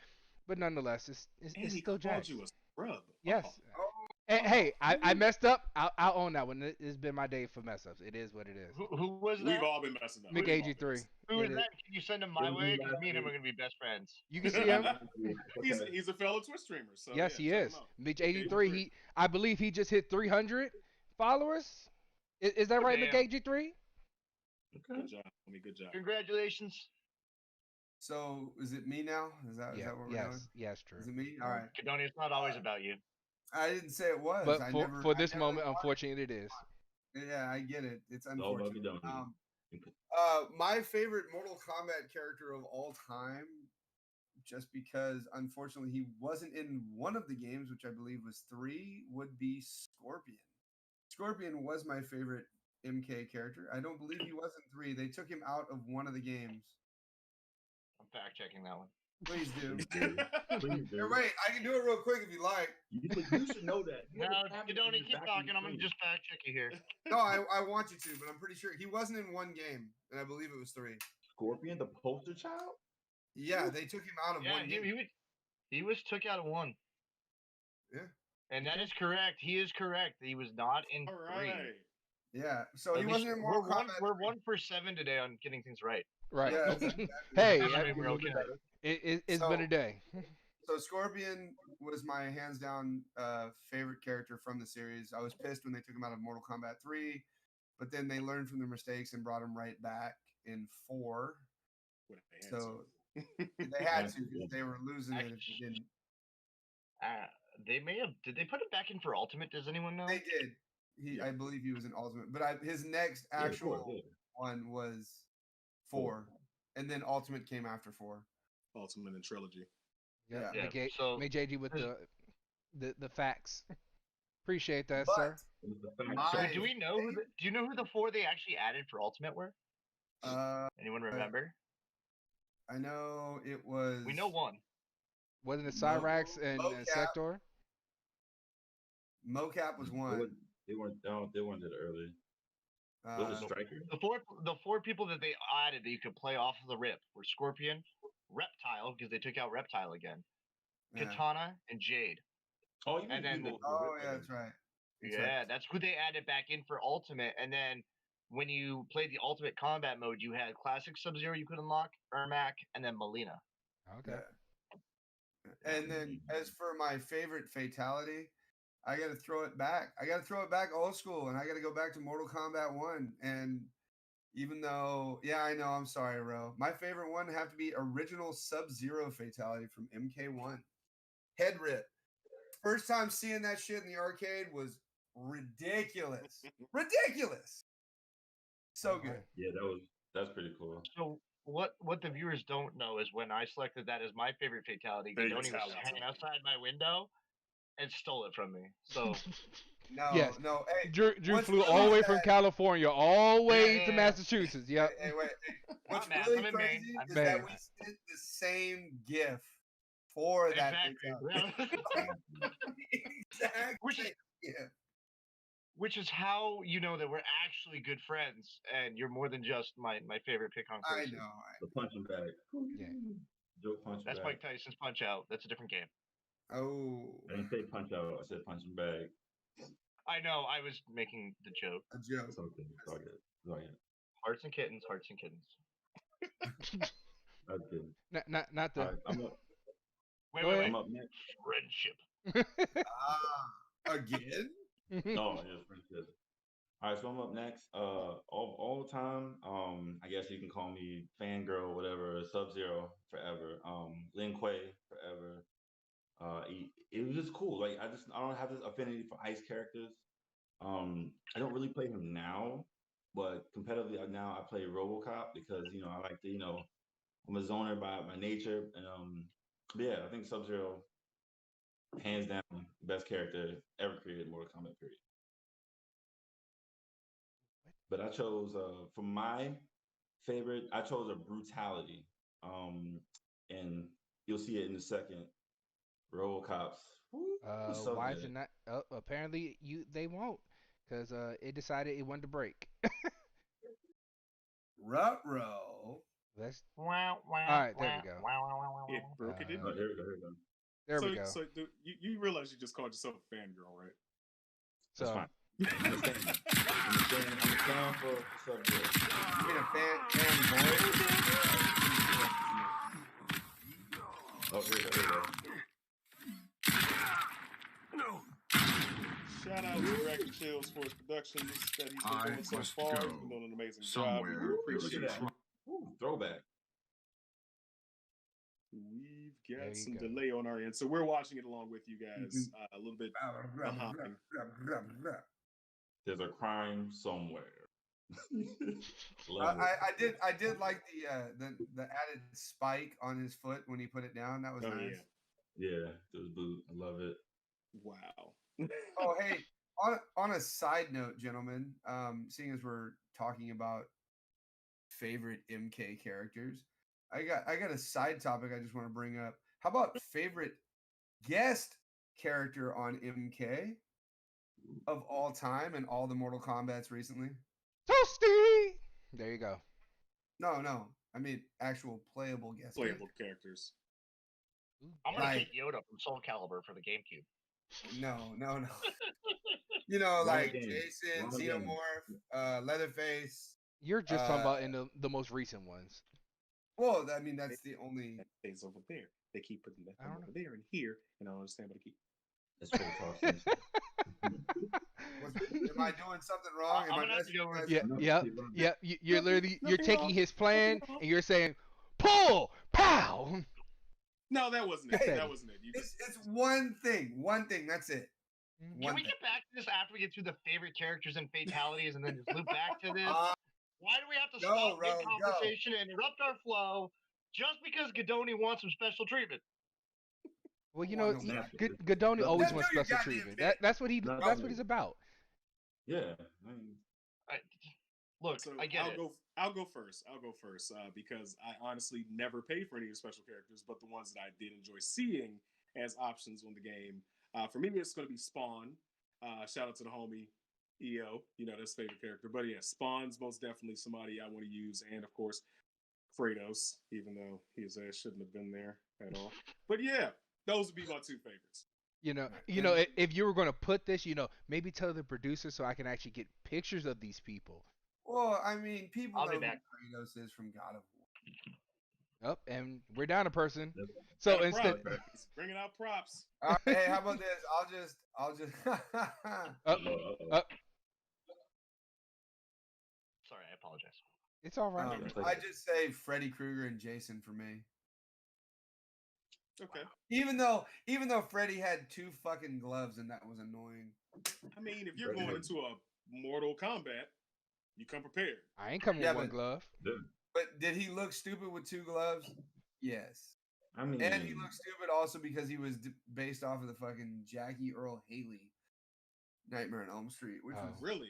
but nonetheless, it's And he still called Jax. you a scrub. Yes. Oh, Hey, I messed up. I'll own that one. It's been my day for mess ups. It is what it is. Who was that? we've all been messing up. Mick We've all been AG3. messing Who It is is. that? Can you send him my It was way? me Because last me and him are week. gonna be best friends. You can see him. He's a fellow Twitch streamer. So Yes, yeah, he check is. him out. Mitch Mick 83. I believe he just hit 300 followers. Is that Oh, right, Mick damn. 83? Good job. Good job. Congratulations. So is it me now? Is that Yeah. where we're Yes. going? Yes. Is True. it me? All right. Kedonia, it's not always about you. I didn't say it was. But I for never, for I this never moment, wanted- unfortunately, it is. Yeah, I get it. It's It's all about unfortunate. Kedonia. My favorite Mortal Kombat character of all time, just because unfortunately he wasn't in one of the games, which I believe was 3, would be Scorpion. Scorpion was my favorite MK character. I don't believe he was in 3. They took him out of one of the games. I'm fact checking that one. Please do. Please do. You're right. I can do it real quick if you like. You should know that. You No, have a tablet Kedonia, in keep the back of talking. your I'm gonna screen. just fact check you here. No, I want you to, but I'm pretty sure he wasn't in one game, and I believe it was 3. Scorpion, the poster child. Yeah, they took him out of Yeah, one game. he was took out of one. Yeah. And that is correct. He is correct. He was not in All 3. right. Yeah, so At he least wasn't in Mortal Kombat. We're 1 for 7 today on getting things right. Right. Yeah, that's Hey, I mean, we're okay. it's So- been a day. So Scorpion was my hands down favorite character from the series. I was pissed when they took him out of Mortal Kombat 3, but then they learned from their mistakes and brought him right back in 4. What if they had So to? they had to because they were losing it if they didn't. They may have. Did they put it back in for Ultimate? Does anyone know? They did. Yeah. I believe he was in Ultimate, but his next Yeah, of actual course, yeah. one was 4, and then Ultimate came after 4. Ultimate and Trilogy. Yeah. Yeah, Mick so- JD with the facts. Appreciate that, But sir. It was the fact My- check. Do we know? Do you know who the 4 they actually added for Ultimate were? Anyone remember? I know it was. We know one. Wasn't it Mo- Cyrax and Mocap. Sector? Mocap was one. They weren't. No, they weren't that early. Was it Striker? The four people that they added that you could play off of the rip were Scorpion, Reptile because they took out Reptile again, Yeah. Katana, and Jade. Oh, you mean And then Evil- Oh Rip- yeah, that's right. That's Yeah, right. that's who they added back in for Ultimate. And then when you played the Ultimate Combat mode, you had Classic Sub-Zero you could unlock, Ermac, and then Melina. Okay. Yeah. And then as for my favorite fatality, I got to throw it back. I got to throw it back old school, and I got to go back to Mortal Kombat 1. And even though, yeah, I know, I'm sorry, Ro. My favorite one have to be original Sub-Zero fatality from MK1. Head rip. First time seeing that shit in the arcade was ridiculous. Ridiculous. So good. Yeah, that's pretty cool. So what the viewers don't know is when I selected that as my favorite fatality, Gadoni was Fatality. hanging outside my window and stole it from me. So No, Yes. no. Hey, Drew what's flew really all the way from sad- California all the way Yeah, to yeah. Massachusetts. Yep. Hey, wait. What's Matt, really I'm in Maine. crazy I'm is in that Maine. we sent the same GIF for that exactly. exact Which is- same GIF. Which is how you know that we're actually good friends and you're more than just my favorite pick on I person. know. The punching bag. Yeah. Joke punching That's bag. Mike Tyson's Punch Out. That's a different game. Oh, I didn't say punch out. I said punching bag. I know. I was making the joke. a joke. It's okay. It's all good. It's all good. Hearts and kittens. Hearts and kittens. That's good. Not the. All right, I'm up. Wait, Go wait, ahead. I'm wait. up next. Friendship. Again? No, yeah, friendship. All right, so I'm up next. All the time. I guess you can call me fangirl, whatever. Sub Zero forever. Lin Kuei forever. It was just cool. Like I don't have this affinity for ice characters. I don't really play him now, but competitively now I play RoboCop because I like to I'm a zoner by nature, and but yeah, I think Sub Zero hands down best character ever created in Mortal Kombat period. But I chose for my favorite, I chose a brutality. And you'll see it in a second. RoboCops. Woo, so Why is good. it not? Apparently, they won't, because it decided it wanted to break. Ruh-roh. Let's. Wow, All wow, right, there we wow, go. wow, wow, wow, It wow. broke it, didn't Oh, it? here we go. Here we go. There we go. So you realize you just called yourself a fangirl, right? That's So fine. I'm a fan. I'm a fan for Sub Zero. You mean a fanboy? Oh, here we go. Here we go. Shout out to Racket Chills for his productions that he's been doing so far. He's been doing an amazing job. We Look appreciate at you. that. Ooh, throwback. We've There got you some go. delay on our end, so we're watching it along with you guys a little bit behind. There's a crime somewhere. Love it. I did like the added spike on his foot when he put it down. That was Oh nice. Yeah, those boot. I love it. Wow. Oh, hey, on a side note, gentlemen, seeing as we're talking about favorite MK characters, I got a side topic I just want to bring up. How about favorite guest character on MK of all time and all the Mortal Kombats recently? Toasty. There you go. No, I mean actual playable guest. Playable characters. I'm gonna Like- take Yoda from Soul Calibur for the GameCube. No. You know, Wrong like game. Jason, Wrong game. Xenomorph, Leatherface. You're just talking about in the most recent ones. Well, I mean that's the only. That stays over there. They keep putting that I don't over there and here, and I don't understand what they keep. That's Triple Talk. Am I doing something wrong? Am I'm I gonna have to messing go you with- guys Yeah, up? yeah. You're literally you're Nothing taking wrong. his plan Nothing wrong. and you're saying, pull, pow. No, that wasn't it. Confetti. That wasn't it. You just It's one thing. That's it. Can One we thing. get back to this after we get through the favorite characters and fatalities, and then just loop back to this? Why do we have to Go, stop Ro, mid conversation and interrupt our flow just because Gadoni wants some special treatment? Well, you Well, know, no, Gadoni always Let's wants do your special goddamn treatment. bit. That's what he. No, That's no. what he's about. Yeah. I mean, Look, so I get it. I'll go first because I honestly never paid for any of the special characters, but the ones that I did enjoy seeing as options on the game. For me, it's going to be Spawn. Shout out to the homie EO. That's his favorite character. But yeah, Spawn's most definitely somebody I want to use, and of course, Kratos, even though his ass shouldn't have been there at all. But yeah, those would be my two favorites. If you were going to put this, maybe tell the producer so I can actually get pictures of these people. Well, I mean, people I'll know be who back. Kratos is from God of War. And we're down a person. So Got a instead, prop. He's bringing out props. Hey, how about this? I'll just. Sorry, I apologize. It's all right. I just say Freddy Krueger and Jason for me. Okay. Even though Freddy had two fucking gloves and that was annoying. I mean, if you're going into a Mortal Kombat, you come prepared. I ain't coming Yeah, with one but- glove. But did he look stupid with two gloves? Yes. I mean, And he looked stupid also because he was based off of the fucking Jackie Earl Haley Nightmare on Elm Street, which was Really?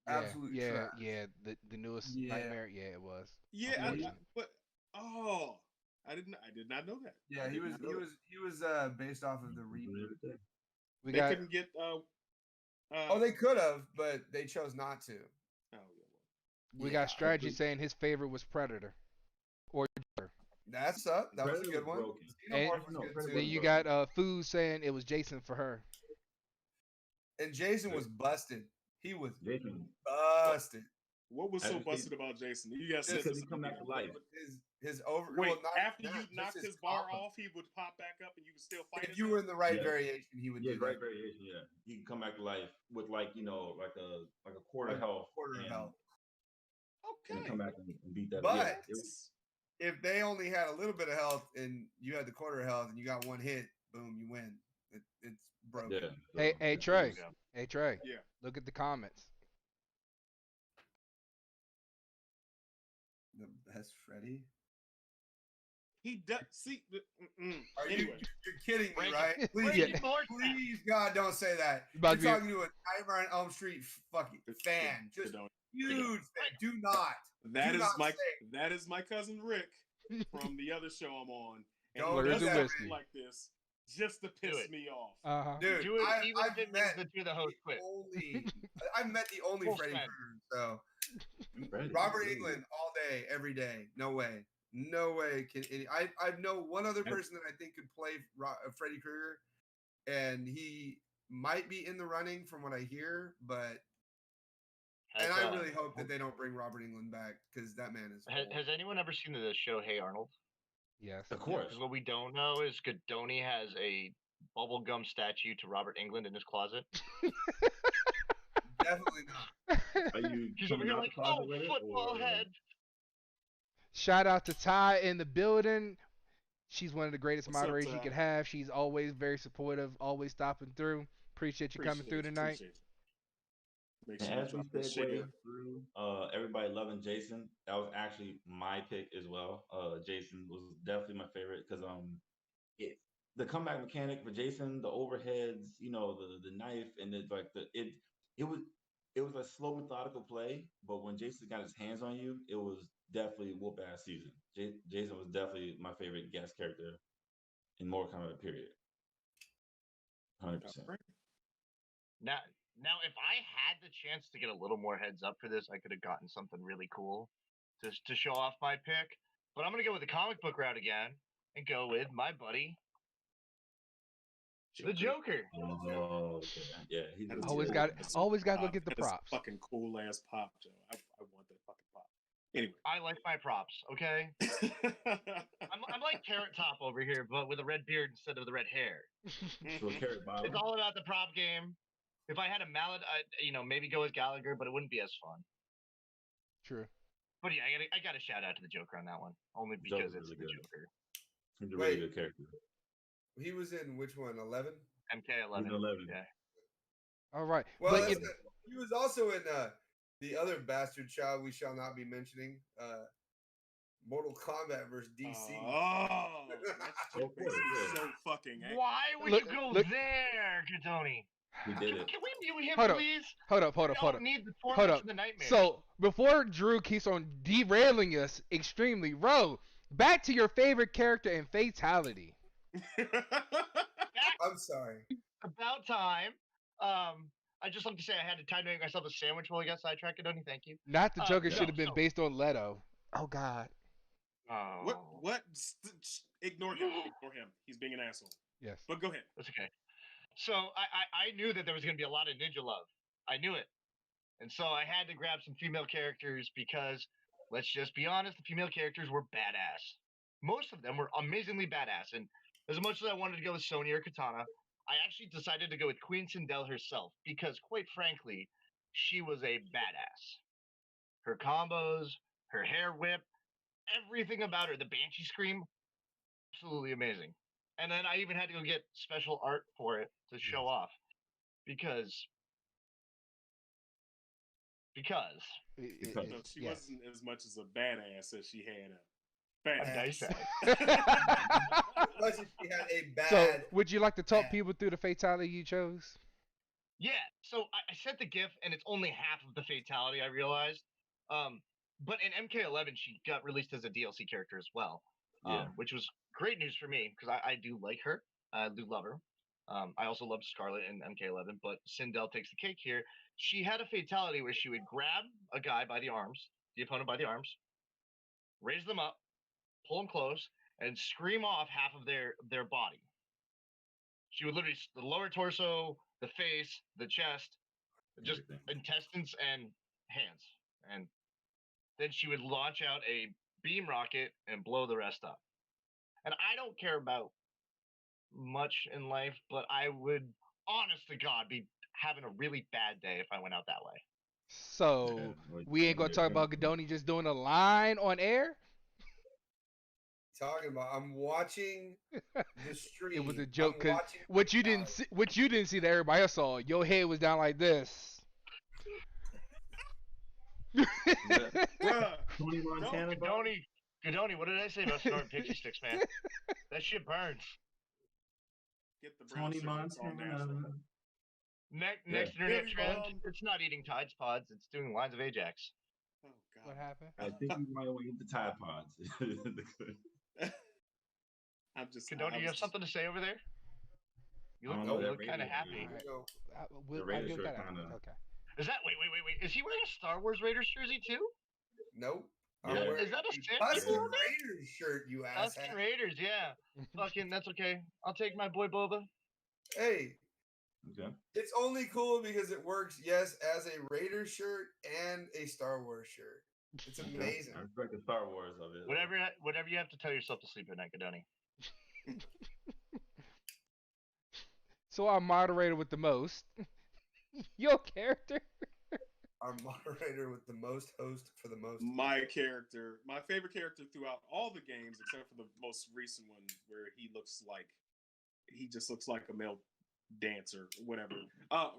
absolute trash. Yeah. The newest Yeah. Nightmare. Yeah, it was. Yeah, Unfortunate. I did not know that. Yeah, he was based off of the reboot. We They got. couldn't get Oh, they could have, but they chose not to. oh, We Yeah. got strategy saying his favorite was Predator. Or That's up. That was a Predator good was one. broken. Xenomorph was No, good Predator too. then you got Food saying it was Jason for her. And Jason was busted. He was Jason, busted. What was so busted about Jason? You guys said because this he come back to life. His over. Wait, well, not, after not you just knocked his bar off, he would pop back up and you could still fight. If you were in the right variation, he would do right that. variation. Yeah, he can come back to life with like a quarter health. Quarter health. Okay. And come back and beat that. But if they only had a little bit of health and you had the quarter health and you got one hit, boom, you win. It's broken. Yeah. Hey Trey. Hey Trey. Yeah. Look at the comments. The best Freddy. He does. See, Are anyway. you're kidding me, right? Please, Yeah. please, God, don't say that. About You're to talking to a Nightmare on Elm Street fucking fan, just huge fan. Do not. That is my cousin Rick from the other show I'm on. And Don't he do does that, something like this just to piss me off. Uh-huh. Dude, Do it even if it means met the two of the hosts quit. I've met the only Full Freddy send. Krueger, so Freddy, Robert really? Englund all day, every day. No way. No way can any. I know one other person that I think could play Freddy Krueger, and he might be in the running from what I hear, but I really hope that they don't bring Robert Englund back because that man is. Has anyone ever seen the show Hey Arnold? Yes. Of course. Because what we don't know is Godoni has a bubblegum statue to Robert Englund in his closet. Definitely not. Are you He's over here like, oh, football head. Shout out to Ty in the building. She's one of the greatest What's up, moderators you Ty? could have. She's always very supportive, always stopping through. Appreciate you coming through tonight. Make And sure as we segue through everybody loving Jason, that was actually my pick as well. Jason was definitely my favorite because the comeback mechanic for Jason, the overheads, the knife, and it's like it was a slow methodical play, but when Jason got his hands on you, it was definitely whoop ass season. Jason was definitely my favorite guest character in Mortal Kombat period. 100%. Now, if I had the chance to get a little more heads up for this, I could have gotten something really cool to show off my pick. But I'm gonna go with the comic book route again and go with my buddy, the Joker. Oh, okay. Yeah, he's Always got to go get the props. Fucking cool ass pop, Joe. I want that fucking pop. Anyway, I like my props. Okay, I'm like Carrot Top over here, but with a red beard instead of the red hair. So Carrot Bottom. It's all about the prop game. If I had a mallet, I'd maybe go with Gallagher, but it wouldn't be as fun. True. But yeah, I got to shout out to the Joker on that one, only because it's the Joker. He's a really good character. He was in which one? 11? MK11. 11. Yeah. All right. Well, But he was also in the other bastard child we shall not be mentioning, Mortal Kombat versus DC. Oh, that's so fucking. Why would you go there, Godoni? We did it. Can we mute him, Hold up. please? Hold up. We don't need the Hold torment up. of the nightmare. So before Drew keeps on derailing us extremely, back to your favorite character in Fatality. I'm sorry. About time. I just like to say I had time to make myself a sandwich while I got sidetracked. Godoni, thank you. Not the Joker should have been based on Leto. Oh God. Oh. What? Ignore him. Ignore him. He's being an asshole. Yes. But go ahead. That's okay. So I knew that there was going to be a lot of ninja love. I knew it. And so I had to grab some female characters because, let's just be honest, the female characters were badass. Most of them were amazingly badass. And as much as I wanted to go with Sonya or Katana, I actually decided to go with Queen Sindel herself because, quite frankly, she was a badass. Her combos, her hair whip, everything about her, the Banshee scream, absolutely amazing. And then I even had to go get special art for it to show off because she wasn't as much as a badass as she had a fat ass. She had a bad. So, would you like to talk people through the fatality you chose? Yeah. So I sent the GIF, and it's only half of the fatality. I realized. But in MK11, she got released as a DLC character as well. Which was great news for me because I do like her. I do love her. I also love Scarlet in MK11, but Sindel takes the cake here. She had a fatality where she would grab a guy by the arms, the opponent by the arms, raise them up, pull them close, and scream off half of their body. She would literally, the lower torso, the face, the chest, just intestines and hands. And then she would launch out a beam rocket and blow the rest up. And I don't care about much in life, but I would, honest to God, be having a really bad day if I went out that way. So we ain't gonna talk about Gadoni just doing a line on air. Talking about, I'm watching the stream. It was a joke I'm because watching what you didn't see that everybody else saw. Your head was down like this. Bruh, Tony Montana. Gadoni, what did I say about snorting pixie sticks, man? That shit burns. get the brown Tony sugar. It's all natural. Montana. Next internet Very trend, wrong. it's not eating Tides Pods, it's doing lines of Ajax. Oh God. What happened? I think you might want to get the Tide Pods. I'm just. Gadoni, you have something to say over there? You I look, don't know, you that look kind of Raider happy. shirt. Go. The I Raider give shirt that out. kinda- Okay. Is that wait? Is he wearing a Star Wars Raiders jersey too? Nope. Yeah. wearing Is that a Sand Tusken People on there? Raiders shirt, you ass. Tusken Raiders, yeah. Fucking, that's okay. I'll take my boy Boba. Hey, Okay. it's only cool because it works, yes, as a Raiders shirt and a Star Wars shirt. It's Okay. amazing. I respect the Star Wars of it. Whatever you have to tell yourself to sleep at night, Gadoni. So our moderator with the most. Your character. Our moderator with the most host for the most. My favorite character throughout all the games, except for the most recent one, where he just looks like a male dancer, whatever.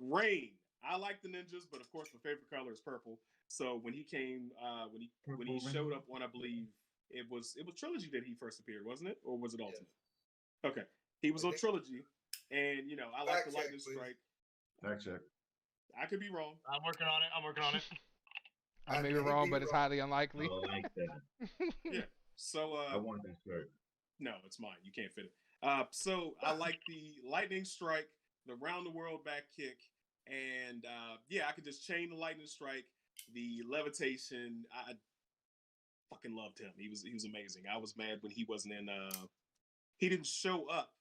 Rain. I like the ninjas, but of course my favorite color is purple. So when he came, when he showed up on, I believe it was Trilogy that he first appeared, wasn't it, or was it Ultimate? Yes. Okay, he was on Trilogy, and I like the lightning strike. Fact check. I could be wrong. I'm working on it. I may be wrong, but it's highly unlikely. I like that. Yeah. So I want that shirt. no, it's mine. You can't fit it. So I like the lightning strike, the round the world back kick, and I could just chain the lightning strike, the levitation. I fucking loved him. He was amazing. I was mad when he wasn't in. He didn't show up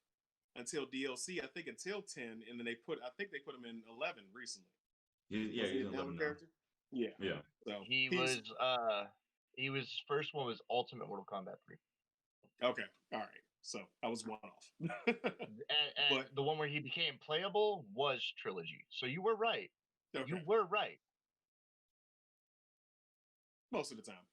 until DLC. I think until 10, and then I think they put him in 11 recently. Yeah, he's a living character. Yeah. Yeah. So He was first one was Ultimate Mortal Kombat 3. Okay. All right. So I was one off. And the one where he became playable was Trilogy. So you were right. Okay. You were right. Most of the time.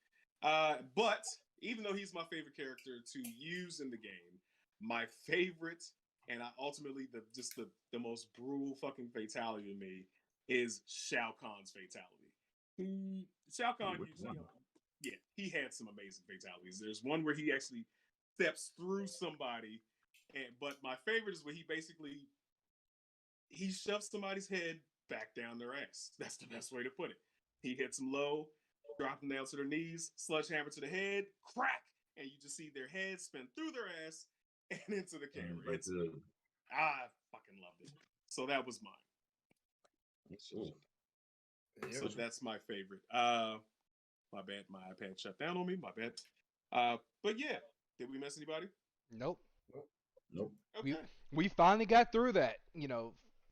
But even though he's my favorite character to use in the game, my favorite and ultimately the most brutal fucking fatality to me is Shao Kahn's fatality. Shao Kahn he had some amazing fatalities. There's one where he actually steps through somebody, but my favorite is where he shoves somebody's head back down their ass. That's the best way to put it. He hits them low, drop them down to their knees, sledgehammer to the head, crack, and you just see their head spin through their ass and into the camera. I fucking loved it. So that was mine. So that's my favorite. My bad. My iPad shut down on me. My bad. But yeah, did we miss anybody? Nope. Okay. We finally got through that.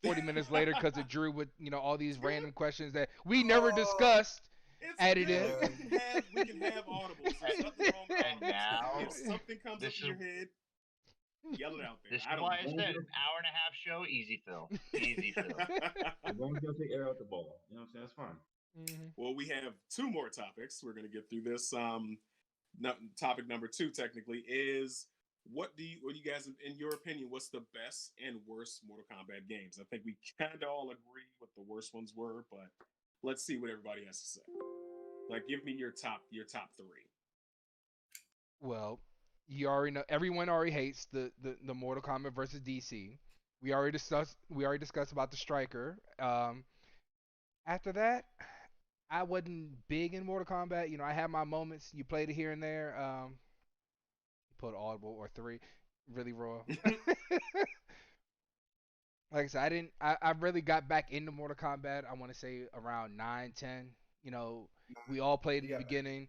40 minutes later because of Drew with all these random questions that we never discussed. Added in. We can have audibles. There's nothing wrong with And now, if something comes up in your head, yell it out there. This is why I said an hour and a half show, easy fill. Easy fill. As long as you don't take air out the ball. You know what I'm saying? That's fine. Mm-hmm. Well, we have two more topics. We're going to get through this. Topic number 2, technically, is what do you guys, in your opinion, what's the best and worst Mortal Kombat games? I think we kind of all agree what the worst ones were, but let's see what everybody has to say. Like, give me your top 3. Well, you already know. Everyone already hates the Mortal Kombat versus DC. We already discussed about the Striker. After that, I wasn't big in Mortal Kombat. I had my moments. You played it here and there. You put audible or 3, really raw. Like I said, I really got back into Mortal Kombat. I want to say around 9, 10. We all played in the beginning.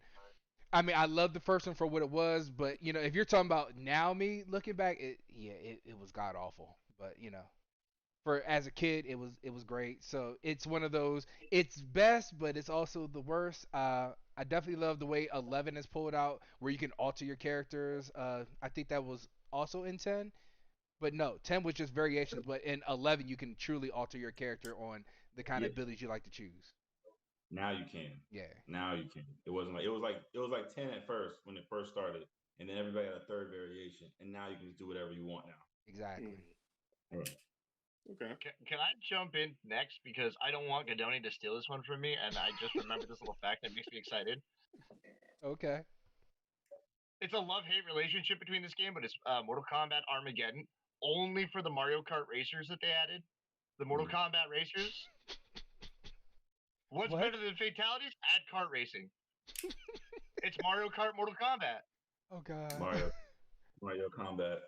I mean, I love the first one for what it was, but if you're talking about now me looking back, it was god awful. But for as a kid, it was great. So it's one of those. It's best, but it's also the worst. I I definitely love the way 11 is pulled out, where you can alter your characters. I think that was also in 10, but no, 10 was just variations. But in 11, you can truly alter your character on the kind Yeah. of abilities you like to choose. Now you can. Yeah, Now you can. It was like 10 at first when it first started, and then everybody had a third variation, and now you can just do whatever you want now. exactly. All right. Okay. Can I jump in next because I don't want Gadoni to steal this one from me, and I just remembered this little fact that makes me excited. Okay. It's a love-hate relationship between this game, but it's Mortal Kombat Armageddon only for the Mario Kart racers that they added. The Mortal Kombat racers. What's What? better than fatalities? Add kart racing. It's Mario Kart Mortal Kombat. Oh God. Mario Combat.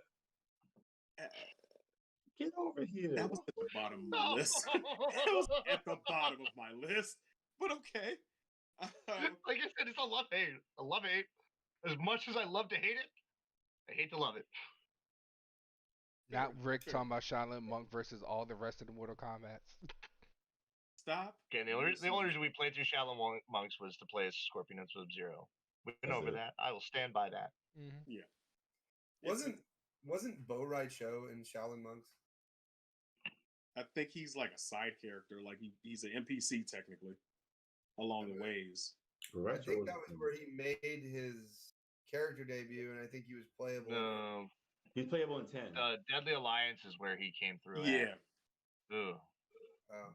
Get over here. That was at the bottom of my list. That was at the bottom of my list. But okay. Like I said, it's a love-hate. A love-hate. As much as I love to hate it, I hate to love it. Not Rick Fair. talking about Shaolin Monk versus all the rest of the Mortal Kombats. Stop. Okay, the only reason we played through Shaolin Monks was to play as Scorpion and Sub-Zero. We went over that. I will stand by that. Mm-hmm. Yeah. Wasn't Bo Right Show in Shaolin Monks? I think he's like a side character. Like he's an NPC technically along the ways. I think that was where he made his character debut, and I think he was playable. No, He's playable in 10. Deadly Alliance is where he came through. Yeah. Ugh. Oh.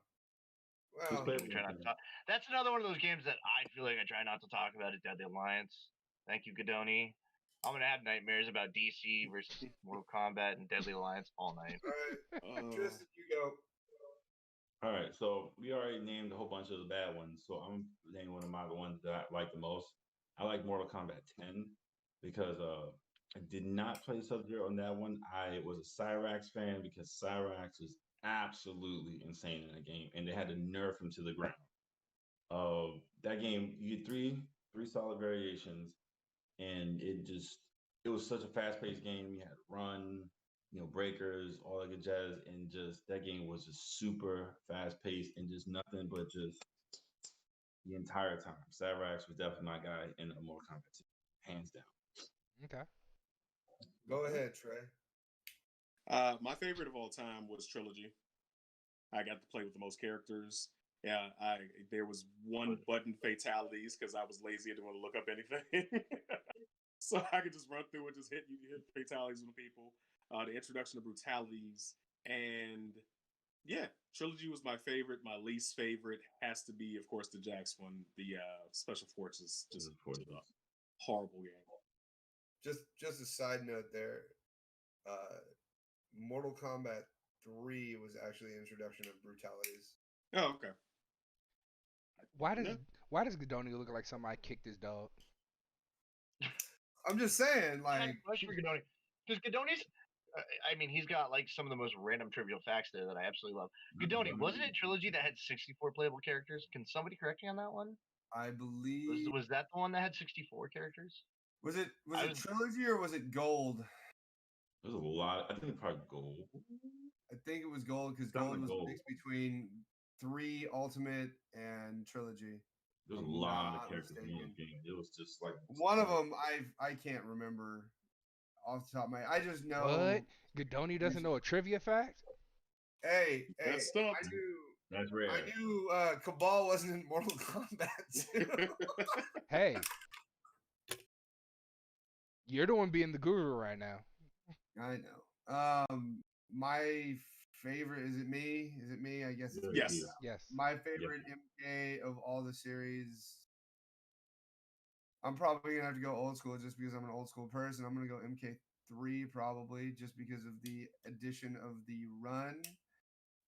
He's Well, playable We try in not to 10. talk. That's another one of those games that I feel like I try not to talk about is Deadly Alliance. Thank you, Gadoni. I'm gonna have nightmares about DC versus Mortal Kombat and Deadly Alliance all night. all right. Tristan, you go. All right, so we already named a whole bunch of the bad ones. So I'm naming one of the ones that I like the most. I like Mortal Kombat 10 because I did not play Sub-Zero on that one. I was a Cyrax fan because Cyrax was absolutely insane in the game, and they had to nerf him to the ground. That game, you get three solid variations, and it was such a fast-paced game. You had to run, breakers, all that good jazz, and just that game was just super fast-paced and just nothing but just the entire time. Cyrax was definitely my guy in a Mortal Kombat 2, hands down. Okay. Go ahead, Trey. My favorite of all time was Trilogy. I got to play with the most characters. Yeah, there was one button fatalities because I was lazy and didn't want to look up anything. So I could just run through and just hit fatalities with people. The introduction of brutalities, and yeah, Trilogy was my favorite. My least favorite has to be, of course, the Jax one. The Special Forces, just a horrible game. Just a side note there. Mortal Kombat 3 was actually the introduction of brutalities. Oh, okay. Why does Gadoni look like somebody kicked his dog? I'm just saying, I had like, a question for Gadoni. Because Gadoni's, I mean, he's got like some of the most random trivial facts there that I absolutely love. Gadoni, wasn't it Trilogy that had 64 playable characters? Can somebody correct me on that one? I believe Was that the one that had 64 characters? was it Trilogy or was it Gold? There's a lot. I think probably Gold. I think it was Gold because Something Gold was Gold. mixed between 3 Ultimate and Trilogy. There's a I'm lot not of characters in mistaken. the game. It was just like One of them I can't remember off the top of my. I just know. What? Gadoni doesn't know a trivia fact? Hey, That's tough. That's rare. I knew Cabal wasn't in Mortal Kombat 2. Hey, you're the one being the guru right now. I know. My favorite is it me? Is it me? I guess it's me. Yes. Yes. My favorite MK of all the series. I'm probably gonna have to go old school just because I'm an old school person. I'm gonna go MK3 probably just because of the addition of the run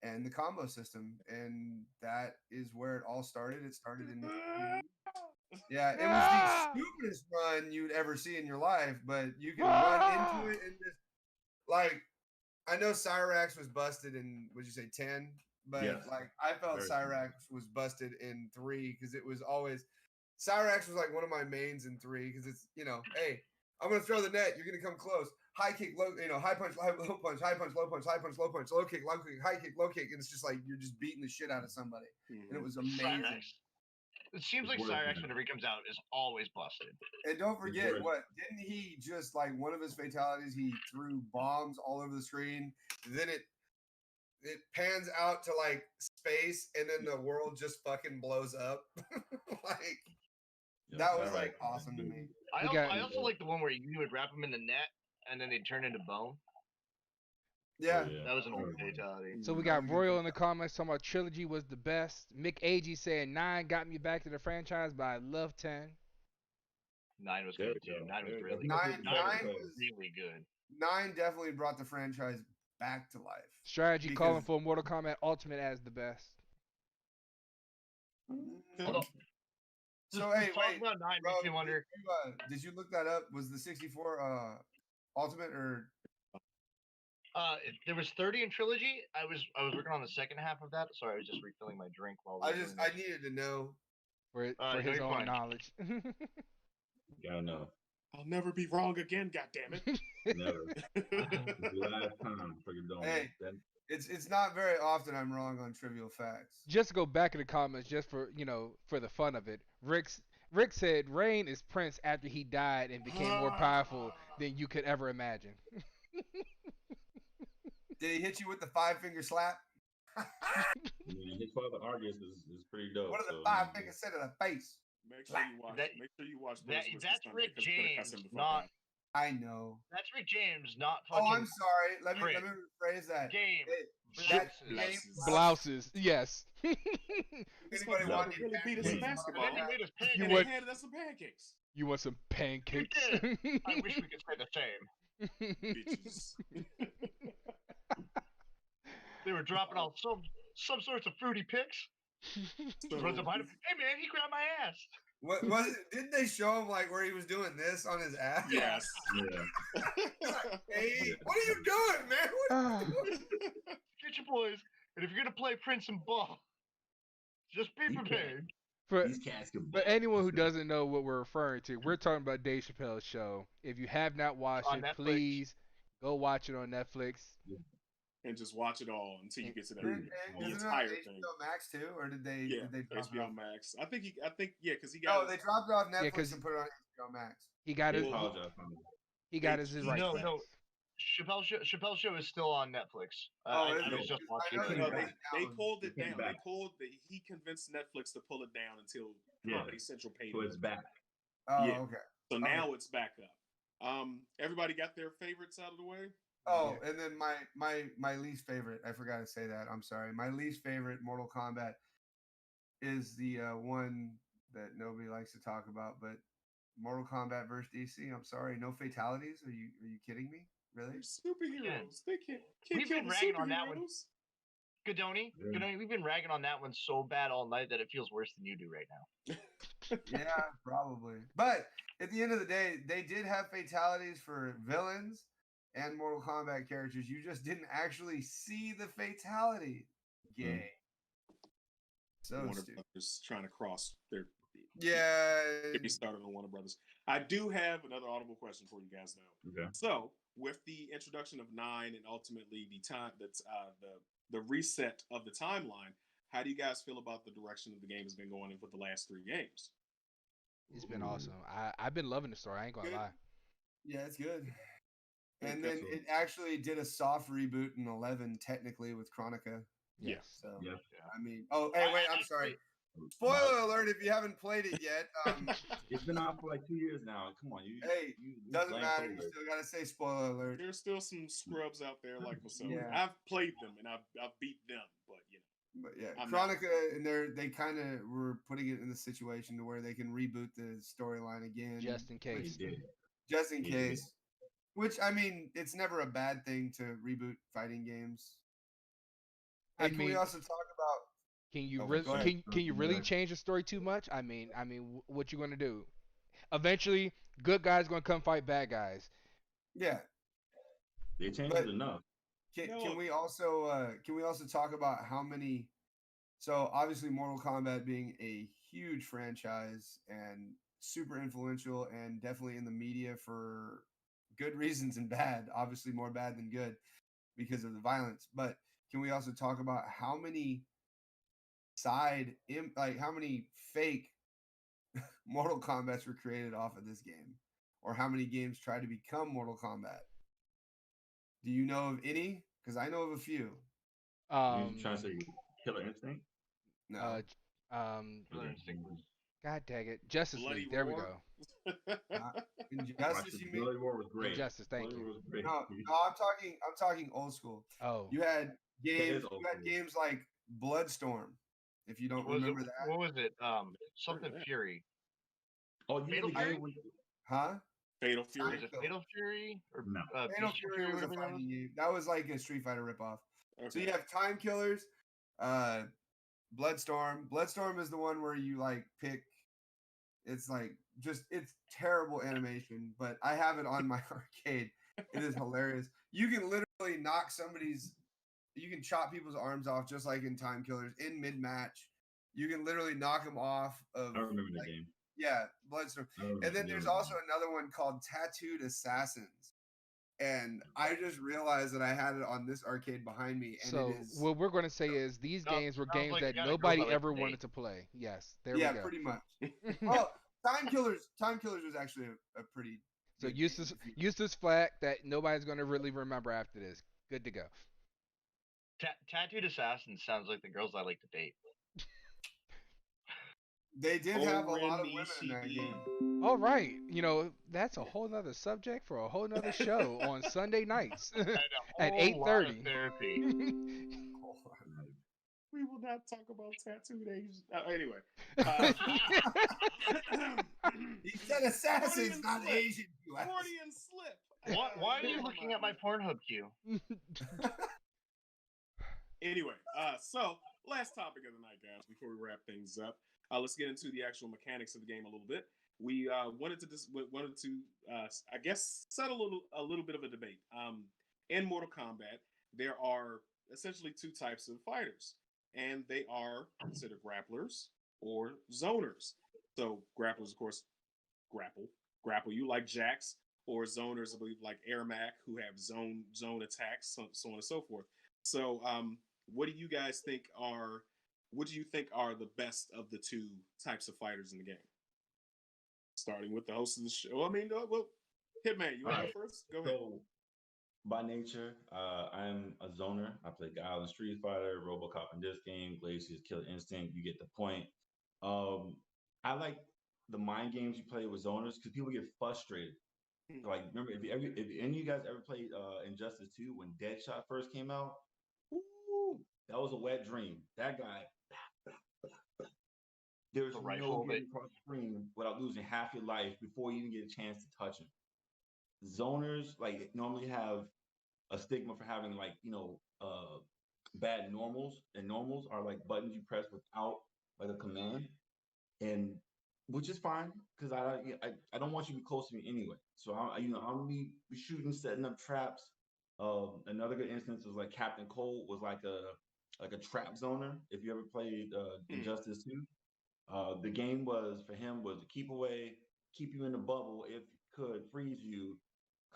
and the combo system, and that is where it all started. It started in yeah, it was the stupidest run you'd ever see in your life, but you can run into it and just like I know Cyrax was busted in would you say 10, but like I felt Cyrax was busted in 3 because it was always Cyrax was like one of my mains in 3 because it's hey, I'm gonna throw the net, you're gonna come close, high kick, low, high punch, low punch, high punch, low punch, high punch, low punch, low kick, high kick, low kick, and it's just like you're just beating the shit out of somebody, and it was amazing. It seems like Word Cyrax, now. whenever he comes out, is always busted. And don't forget, word. what didn't he just like one of his fatalities? He threw bombs all over the screen. Then it pans out to like space, and then the world just fucking blows up. Like Yeah, that was Cyrax like is awesome to dude. me. I also like the one where you would wrap them in the net and then they'd turn into bone. Yeah. Oh, yeah. That was an old fatality. So we That was got a good Royal in the fatality. comments talking about Trilogy was the best. Mick Agee saying 9 got me back to the franchise, but I love 10. 9 was There good you too. go. 9 was There- really that's good. a good 9 was nine call. was- really good. 9 definitely brought the franchise back to life. Strategy Because- calling for Mortal Kombat Ultimate as the best. Although, So just hey, talking wait, about 9 bro, makes me wonder. did you look that up? Was the 64 Ultimate or There was 30 in Trilogy. I was working on the second half of that. Sorry, I was just refilling my drink while we were doing I this. needed to know. For No, his you're own fine. knowledge. Gotta know. I'll never be wrong again. God damn it. Never. It's the last time for your doing Hey. that. It's not very often I'm wrong on trivial facts. Just to go back in the comments, just for for the fun of it. Rick said Rain is Prince after he died and became more powerful than you could ever imagine. Did he hit you with the 5-finger slap? I mean, his father Argus is pretty dope. What are the so, 5 fingers said to the face? Make sure you watch. That- Make sure you watch. that- Birds with that's the Sun Rick because it's gonna cuss James, him the fuck not- out. I know. That's Rick James, not fucking Oh, I'm sorry. Let me Prince. rephrase that. Game. Hey, that Blouses. game Blouses, yes. This Anybody motherfucker want really beat us Yeah. in And basketball. then he made us You And pancakes. they want- handed us some pancakes. You want some pancakes? I wish we could say the same. Bitches. They were dropping off some sorts of fruity picks. So, Runs up behind him. Hey man, he grabbed my ass. What was it? Didn't they show him like where he was doing this on his ass? yes. Yeah. Hey, what are you doing, man? What are you doing? Get your boys. And if you're gonna play Prince and Ball, just be You can't. prepared. for These cats can for anyone who doesn't know what we're referring to, we're talking about Dave Chappelle's show. If you have not watched On it, Netflix. please go watch it on Netflix. And just watch it all until you get to that. And the isn't it on entire HBO thing. Max too, or did they? Yeah, Did they drop it HBO off? Max. I think because he No, got. they dropped it off Netflix 'cause- and put it on HBO Max. He got They his apologize for me. he got his rights No, back. no. Chappelle's show is still on Netflix. Oh, I is was it? just I watching know it. they No, cut it they down. pulled it They came down. They back. pulled. He convinced Netflix to pull it down until Yeah. Comedy Central paid So him. it's back. Oh, Yeah. okay. So now it's back up. Everybody got their favorites out of the way. Oh, and then my least favorite. I forgot to say that. I'm sorry. My least favorite Mortal Kombat is the one that nobody likes to talk about, but Mortal Kombat versus DC. I'm sorry, no fatalities. Are you kidding me? Really? They're superheroes. They can't We've kill been the ragging on that one. superheroes. Godoni, Yeah. Godoni, we've been ragging on that one so bad all night that it feels worse than you do right now. Yeah, probably. But at the end of the day, they did have fatalities for villains and Mortal Kombat characters. You just didn't actually see the fatality. Gay. So Warner stupid. Brothers trying to cross their. Yeah. Get me started on Warner Brothers. I do have another audible question for you guys though. Okay. So with the introduction of 9 and ultimately the time that's the reset of the timeline, how do you guys feel about the direction that the game has been going in for the last 3 games? It's been awesome. I've been loving the story. I ain't gonna Good. lie. Yeah, it's good. Yeah, And then absolutely. it actually did a soft reboot in 11, technically, with Chronica. Yes. So, Yeah. I mean, oh, hey, wait, I'm sorry. Spoiler alert if you haven't played it yet. It's been out for like 2 years now. Come on, Hey, you doesn't blame matter. COVID. You still got to say spoiler alert. There's still some scrubs out there like myself. Yeah. I've played them and I've beat them, but you know. But yeah, I'm not- Chronica, and they kind of were putting it in the situation to where they can reboot the storyline again. Just in They case. did. Just in They did. case. Which, I mean, it's never a bad thing to reboot fighting games. I And can we mean- also talk about Can you Oh, really go ahead. can you really Yeah. change the story too much? I mean, what you gonna do? Eventually, good guys gonna come fight bad guys. yeah. They changed But- it enough. Can No. we also talk about how many? So obviously, Mortal Kombat being a huge franchise and super influential, and definitely in the media for good reasons and bad. Obviously, more bad than good because of the violence. But can we also talk about how many how many fake Mortal Kombats were created off of this game, or how many games tried to become Mortal Kombat? Do you know of any? Because I know of a few. You trying to Um, say Killer Instinct? No, uh, um, Killer Instinct was. God dang it, Justice Bloody League. There we Roar. go. not Watch Injustice. it. You mean? Bloody War was great. Injustice. Thank Bloody you. War was great. No, no. I'm talking old school. Oh, You had It games. is old You had school. games like Bloodstorm. If you don't Was it? remember that, What was it? Something that? Fury. Oh, you Fatal mean the Fury? game with huh? Fatal Was Fury. it Fatal Fury or No. Fatal Bestial Fury was a whatever that was? fighting game. That was like a Street Fighter ripoff. So Okay. you have Time Killers, Bloodstorm. Bloodstorm is the one where you like pick. It's like it's terrible animation, but I have it on my arcade. It is hilarious. You can literally knock you can chop people's arms off just like in Time Killers in mid match. You can literally knock them off of. I remember the like, game. Yeah, Bloodstorm. And then there's also another one called Tattooed Assassins. And I just realized that I had it on this arcade behind me, and so it is what we're gonna say is these No, games were sounds games like you that got a girl nobody that likes ever to wanted date. to play. Yes, there yeah, we go. pretty much. Well, Time Killers was actually a pretty. So good Eustace game. Eustace flag that nobody's gonna really remember after this. Good to go. Tattooed Assassin sounds like the girls I like to date. They did have a lot of O-N-E-C-E. women in that game. All right, that's a whole nother subject for a whole nother show on Sunday nights And at a whole lot of 8:30. therapy. We will not talk about tattooed Asians. Anyway. He said assassins, Freudian not slip. Asian. You ass. Freudian slip. Why are you looking at my Pornhub queue? Anyway, so last topic of the night, guys. Before we wrap things up, let's get into the actual mechanics of the game a little bit. We wanted to I guess settle a little bit of a debate. In Mortal Kombat, there are essentially two types of fighters, and they are considered grapplers or zoners. So grapplers, of course, grapple you like Jax, or zoners, I believe, like Ermac, who have zone attacks, so on and so forth. So, what do you guys think are? What do you think are the best of the two types of fighters in the game? Starting with the host of the show. I mean, well, Hitman, you want to go first? Go ahead. So, by nature, I'm a zoner. I play Guile in Street Fighter, RoboCop in this game, Glacier's Killer Instinct. You get the point. I like the mind games you play with zoners because people get frustrated. Like, remember, if any of you guys ever played Injustice 2 when Deadshot first came out, ooh, that was a wet dream. That guy, there's The no rifle getting across the screen without losing half your life before you even get a chance to touch him. Zoners, like, normally have a stigma for having, like, bad normals, and normals are like buttons you press without like a command, and which is fine because I don't want you to be close to me anyway. So I'm gonna be shooting, setting up traps. Another good instance was like Captain Cold was like a trap zoner. If you ever played Injustice 2, the game was for him was to keep away, keep you in the bubble if you could, freeze you,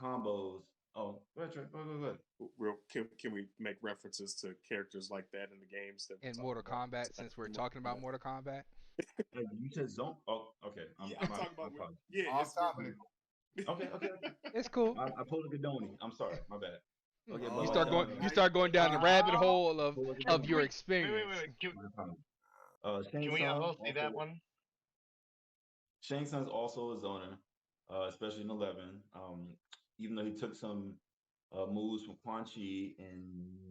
combos. Oh, go ahead, Trey. Go ahead. Real, can we make references to characters like that in the games that In Mortal Kombat, since we're talking about Mortal Kombat. You said zone. Oh, okay. I'm talking about. Yeah, Off topic. Okay. It's cool. I pulled a Godoni. I'm sorry. My bad. Okay, Oh, You start going down the rabbit hole of your Wait, experience. Can we all see that one? Shang Tsung's also a zoner, especially in 11. Even though he took some moves from Quan Chi in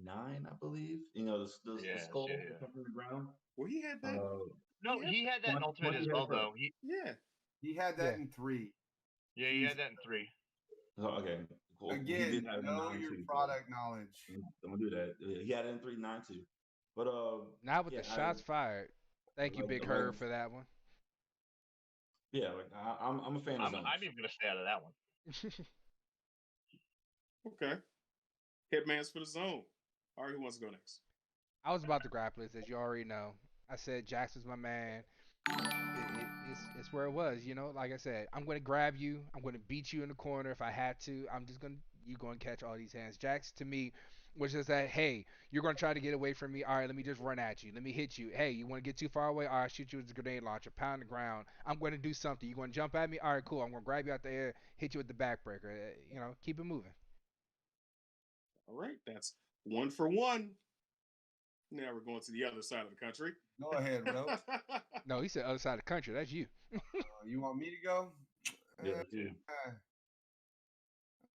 9, I believe. The skull yeah. from the ground. Well, he had that. No, he had that in Ultimate as well, though. He had that in 3. Yeah, he had that in 3. Okay, cool. Again, know your product knowledge. I'm gonna do that. He had it in 3, 9 too. But Not with the shots fired. Thank you, Big Herb, for that one. Yeah, like I'm a fan of zoners. I'm even gonna stay out of that one. Okay. Hitman's for the zone. All right, who wants to go next? I was about the grapplers, as you already know. I said Jackson's my man. It's where it was, Like I said, I'm going to grab you. I'm going to beat you in the corner if I have to. I'm just going to you going to catch all these hands. Jax to me was just that, hey, you're going to try to get away from me. All right, let me just run at you. Let me hit you. Hey, you want to get too far away? All right, shoot you with a grenade launcher, pound the ground. I'm going to do something. You going to jump at me? All right, cool. I'm going to grab you out the air, hit you with the backbreaker. Keep it moving. All right, that's 1 for 1. Now we're going to the other side of the country. Go ahead, Roach. No, he said other side of the country. That's you. You want me to go? Yeah, too.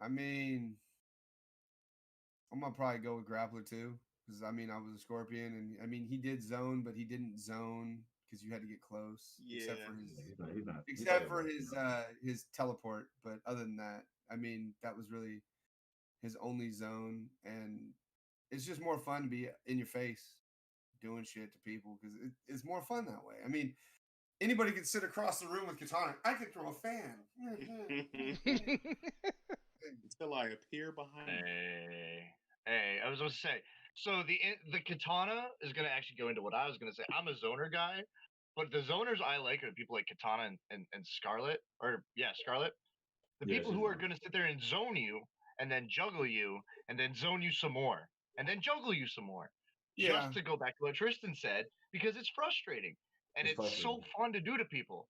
I mean, I'm gonna probably go with Grappler too, because I mean I was a Scorpion, and I mean he did zone, but he didn't zone because you had to get close. Yeah. Except for his teleport, but other than that, I mean that was really his only zone, and it's just more fun to be in your face doing shit to people because it's more fun that way. I mean, anybody can sit across the room with Katana. I could throw a fan. Until I appear behind you. Hey, I was going to say, so the Katana is going to actually go into what I was going to say. I'm a zoner guy, but the zoners I like are people like Katana and Scarlet, Scarlet. The people who are going to sit there and zone you, and then juggle you, and then zone you some more, and then juggle you some more. Yeah. Just to go back to what Tristan said, because it's frustrating. And it's so fun to do to people.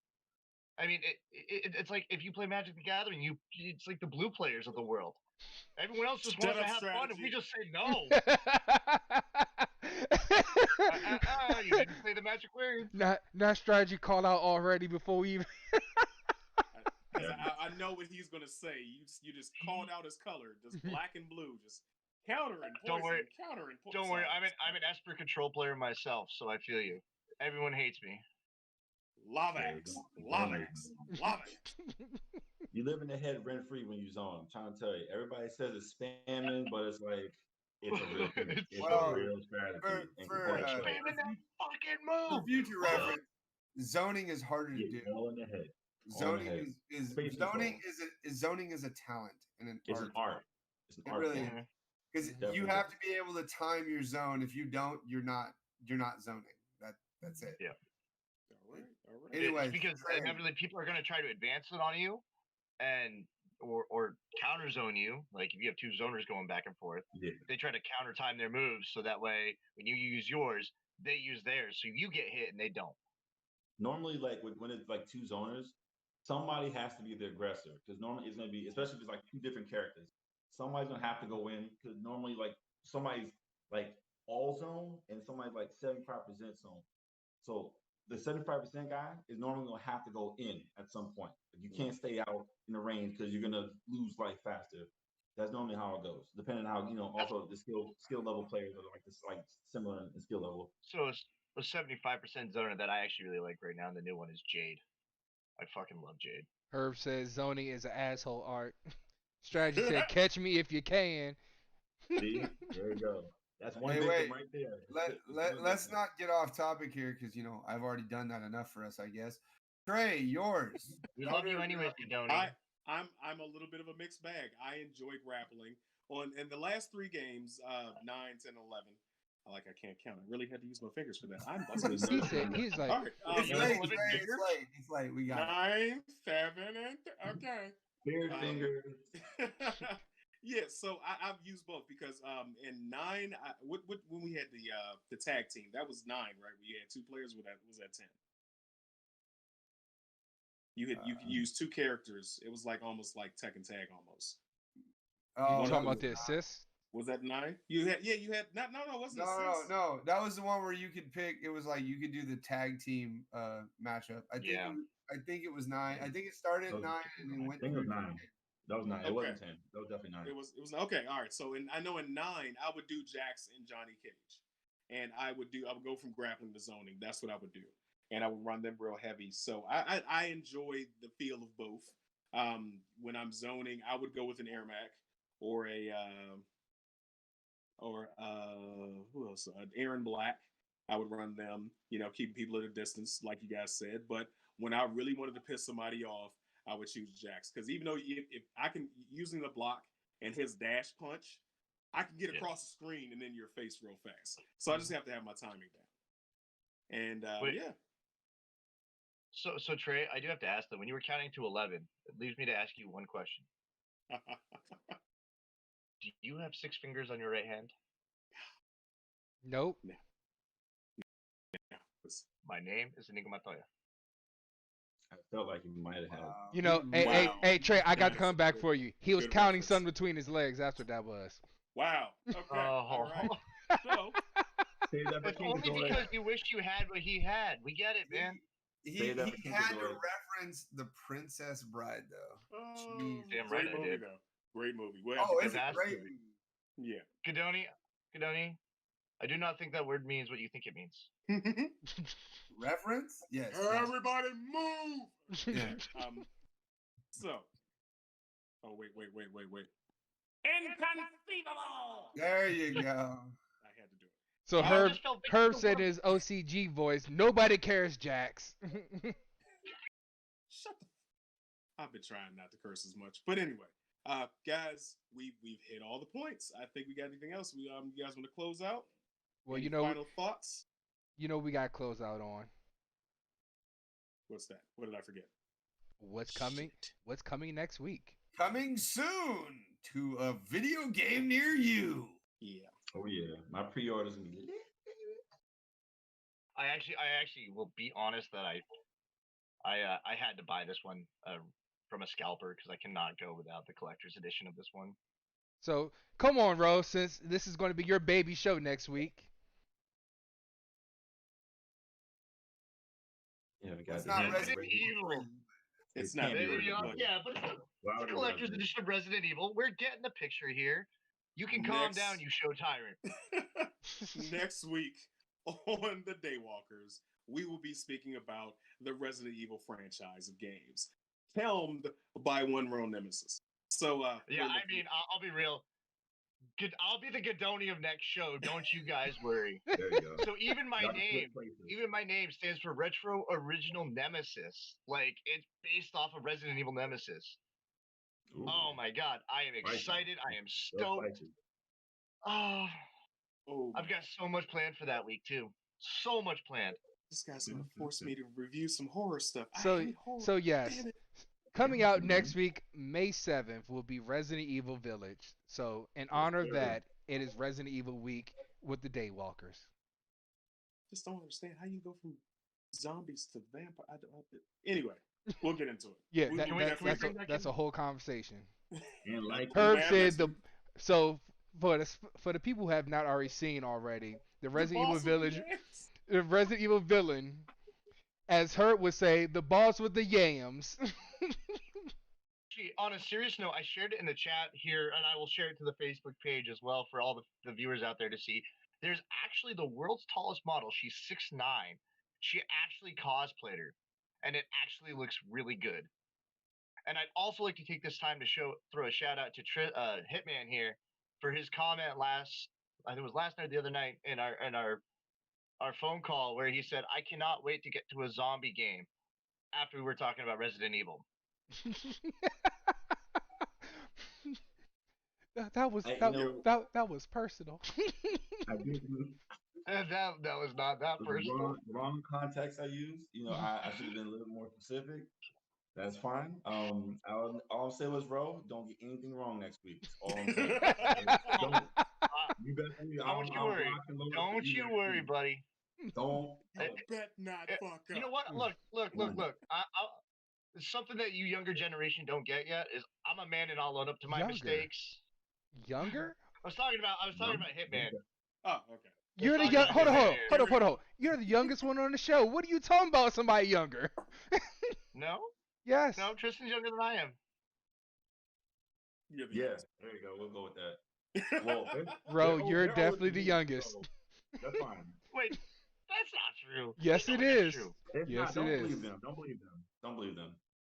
I mean, it's like if you play Magic the Gathering, it's like the blue players of the world. Everyone else just wants to have fun, and we just say no. You didn't say the magic word. Not strategy call out already before we even. I know what he's gonna say. You just called out his color, just black and blue, just countering poison. Don't worry. Countering poison. Don't worry. I'm an Esper control player myself, so I feel you. Everyone hates me. Lavax. You live in the head rent free when you zone. I'm trying to tell you. Everybody says it's spamming, but it's like it's a real thing. It's a real strategy. For fucking move. For future reference, zoning is harder to do. All in the head. Zoning zoning is a talent and an it's art. An art. It's an art. Really is. Because you have to be able to time your zone. If you don't, you're not zoning. That's it. Yeah. All right. Anyway, because inevitably people are going to try to advance it on you, and or counter zone you. Like if you have two zoners going back and forth, they try to counter time their moves so that way when you use yours, they use theirs, so you get hit and they don't. Normally, like when it's like two zoners, somebody has to be the aggressor because normally it's going to be, especially if it's like two different characters. Somebody's going to have to go in because normally like somebody's like all zone and somebody's like 75% zone. So the 75% guy is normally going to have to go in at some point. You can't stay out in the range because you're going to lose life faster. That's normally how it goes, depending on how, also the skill level players are like this, like similar in skill level. So a 75% zoner that I actually really like right now, and the new one is Jade. I fucking love Jade. Herb says zoning is an asshole art. Strategy said catch me if you can. See, there you go. That's one victim right there. Let's not get off topic here because I've already done that enough for us, I guess. Trey, yours. We love you anyways, Gadoni. I'm a little bit of a mixed bag. I enjoy grappling. In the last 3 games, 9, 10, 11. I can't count. I really had to use my fingers for that. He's like, all right. It's late. We got 9, 7, and okay. Beard fingers. Yeah, so I've used both because in 9, when we had the tag team, that was 9, right? We had 2 players. Was that 10? You could use 2 characters. It was almost like Tekken Tag almost. Oh, you talking about the assist? Was that 9? You had no, it wasn't assist. No. That was the one where you could pick. It was like you could do the tag team matchup. I think it was 9. I think it started at 9 and then went. I think it was 9. That was 9. Okay. It wasn't 10. That was definitely 9. It was okay. All right. So I know in 9 I would do Jax and Johnny Cage, and I would go from grappling to zoning. That's what I would do, and I would run them real heavy. So I enjoy the feel of both. When I'm zoning, I would go with an Airmac or who else? Aaron Black. I would run them. Keeping people at a distance, like you guys said. But when I really wanted to piss somebody off, I would choose Jax because even though if I can using the block and his dash punch, I can get across the screen and in your face real fast. So I just have to have my timing down. And yeah. So Trey, I do have to ask though. When you were counting to 11, it leaves me to ask you one question. Do you have 6 fingers on your right hand? Nope. My name is Enigma Matoya. I felt like he might have had. You know, hey, Trey, I got to come back for you. He was counting something between his legs. That's what that was. Wow. Okay. All right. So, it's only because you wish you had what he had. We get it, man. He had to reference The Princess Bride, though. oh, Damn great right I movie, did. though. Great movie. It's a great movie. Yeah. Gadoni, I do not think that word means what you think it means. Reference? Yes. Everybody move! Yeah. So. Oh, wait. Inconceivable! There you go. I had to do it. So Herb said in his OCG voice, "Nobody cares, Jax." Shut the. I've been trying not to curse as much, but anyway, guys, we've hit all the points. I think we got anything else? You guys want to close out? Well, Any final thoughts? You know we got to close out on. What's that? What did I forget? What's coming? Shit. What's coming next week? Coming soon to a video game near you. Yeah. Oh yeah, my pre-orders gonna be lit. I actually will be honest that I had to buy this one from a scalper because I cannot go without the collector's edition of this one. So come on, Rose, since this is going to be your baby show next week. Yeah, we got It's not Resident Evil. It's not. Yeah, but it's a collector's edition of Resident Evil. We're getting the picture here. You can calm down, you show tyrant. Next week on the Daywalkers, we will be speaking about the Resident Evil franchise of games, helmed by one real nemesis. So, yeah, I mean, I'll be real. I'll be the Gadoni of next show. Don't you guys worry. There you go. So even my name stands for Retro Original Nemesis. Like it's based off of Resident Evil Nemesis. Ooh. Oh my god, I am excited. I am stoked. Oh, I've got so much planned for that week too. So much planned. This guy's gonna force me to review some horror stuff. So yes. Coming out next week, May 7th, will be Resident Evil Village. So, in honor of that, it is Resident Evil Week with the Daywalkers. Just don't understand how you go from zombies to vampire. Anyway, we'll get into it. Yeah, that's a whole conversation. Like Herb said so for the people who have not already seen already, the Resident Evil Village, the Resident Evil villain, as Herb would say, the boss with the yams. On a serious note, I shared it in the chat here, and I will share it to the Facebook page as well for all the viewers out there to see. There's actually the world's tallest model. She's 6'9". She actually cosplayed her, and it actually looks really good. And I'd also like to take this time to throw a shout out to Hitman here for his comment I think it was last night or the other night in our phone call where he said, "I cannot wait to get to a zombie game," after we were talking about Resident Evil. that was personal. That was not that personal. Wrong context I used. I should have been a little more specific. That's fine. I'll say was Ro, don't get anything wrong next week. That's all I'm saying. Don't you worry, buddy. Don't. You bet not fuck up. You know what? Look. Something that you younger generation don't get yet is I'm a man and I'll own up to my mistakes. Younger? I was talking about Hitman. Oh, okay. You're the young. Hold on. You're the youngest one on the show. What are you talking about? Somebody younger? No. Yes. No, Tristan's younger than I am. Yes. There you go. We'll go with that. Well, Ro, you're definitely the youngest. So that's fine. Wait, that's not true. Yes, it is. Yes, it is. Don't believe them.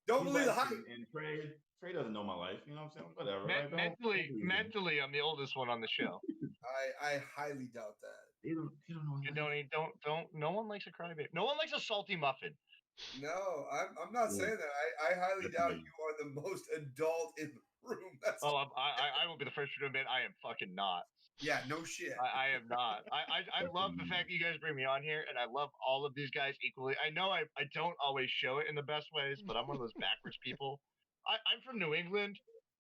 Don't believe the hype. And Trey doesn't know my life. You know what I'm saying? Whatever. Mentally, I'm the oldest one on the show. I highly doubt that. You don't know. Don't. No one likes a crybaby. No one likes a salty muffin. No, I'm not saying that. I highly doubt you are the most adult in the room. I will be the first to admit I am fucking not. Yeah, no shit. I am not. I love the fact that you guys bring me on here, and I love all of these guys equally. I know I don't always show it in the best ways, but I'm one of those backwards people. I'm from New England,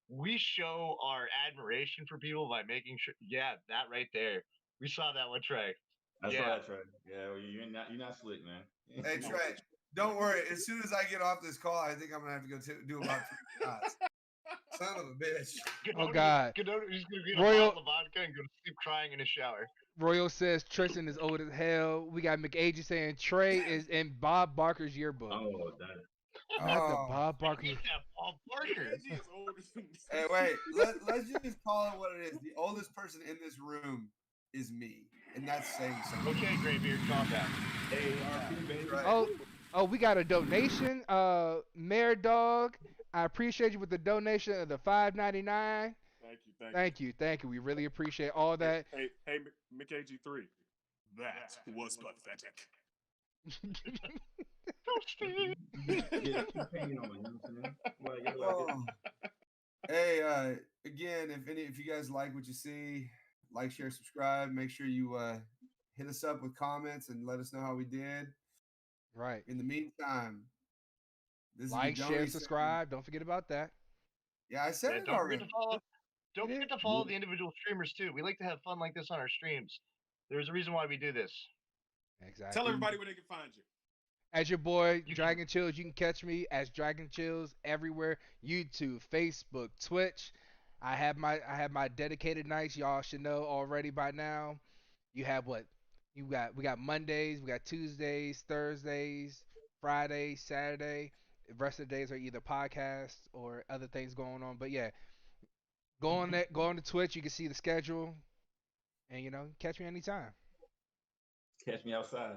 we show our admiration for people by making sure. Yeah, that right there. We saw that one, Trey. I saw Yeah. that, Trey. Yeah, well, you're not slick, man. Hey Trey, don't worry. As soon as I get off this call, I think I'm gonna have to go do about 3 shots. Son of a bitch. Oh, God. He's gonna get a Royal- bottle of vodka and go to sleep crying in his shower. Royal says Tristan is old as hell. We got McAgy saying Trey is in Bob Barker's yearbook. Oh, that. Not the Oh. Bob Barker. Get that Bob Barker. Angie is older than Hey, wait. Let's just call it what it is. The oldest person in this room is me, and that's saying something. Okay, Graybeard, calm down. Hey, RP, baby. Right. Oh, we got a donation. Mayor Dog, I appreciate you with the donation of the $5.99. Thank you. Thank you. We really appreciate all that. Hey, McAG3. That was pathetic. Yeah, keep hanging on, you know what I'm saying? Well, I gotta like it. Oh. Hey, again, if you guys like what you see, like, share, subscribe. Make sure you hit us up with comments and let us know how we did. Right. In the meantime, this Like, is Gadoni share, saying- subscribe. Don't forget about that. Yeah, I said Yeah, it don't already. forget to follow. Don't forget to follow the individual streamers too. We like to have fun like this on our streams. There's a reason why we do this. Exactly. Tell everybody where they can find you. As your boy, You Dragon Chills, you can catch me as Dragon Chills everywhere. YouTube, Facebook, Twitch. I have my dedicated nights. Y'all should know already by now. You have what? We got Mondays, we got Tuesdays, Thursdays, Fridays, Saturday. The rest of the days are either podcasts or other things going on. But yeah, go on to Twitch. You can see the schedule, and catch me anytime. Catch me outside.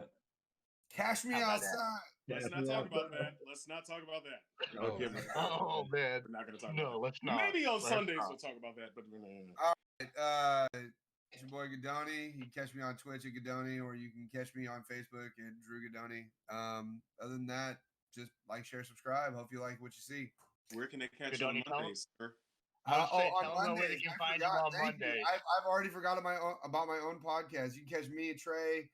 Cash me How about that? outside. Let's Catch not me talk about outside. that. Let's not talk about that. Okay, Oh man. We're not going to talk No, about let's that. not. Maybe on Let's Sundays not. we'll talk about that, but It's your boy Gadoni. You can catch me on Twitch at Gadoni, or you can catch me on Facebook at Drew Gadoni. Other than that, just like, share, subscribe. Hope you like what you see. where can they catch Good you on on you, Tom. Mondays, sir? I would say On tell them where they Mondays, can I find you forgot. on Thank you. Monday. I've already forgot about my own podcast. You can catch me and Trey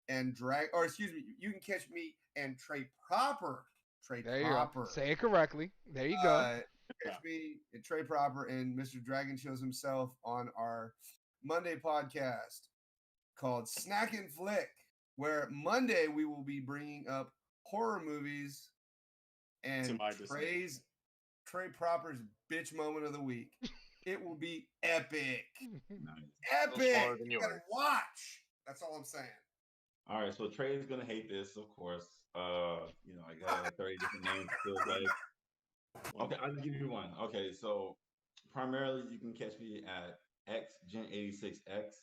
and you can catch me and Trey Proper. There you go. Say it correctly. There you go. Catch me and Trey Proper and Mr. Dragon Chills himself on our Monday podcast called Snack and Flick, where Monday we will be bringing up horror movies and Trey Proper's bitch moment of the week. It will be epic. Epic. You gotta watch. That's all I'm saying. All right, so Trey's gonna hate this, of course. I got like 30 different names. Okay, I'll just give you one. Okay, so primarily you can catch me at xgen86x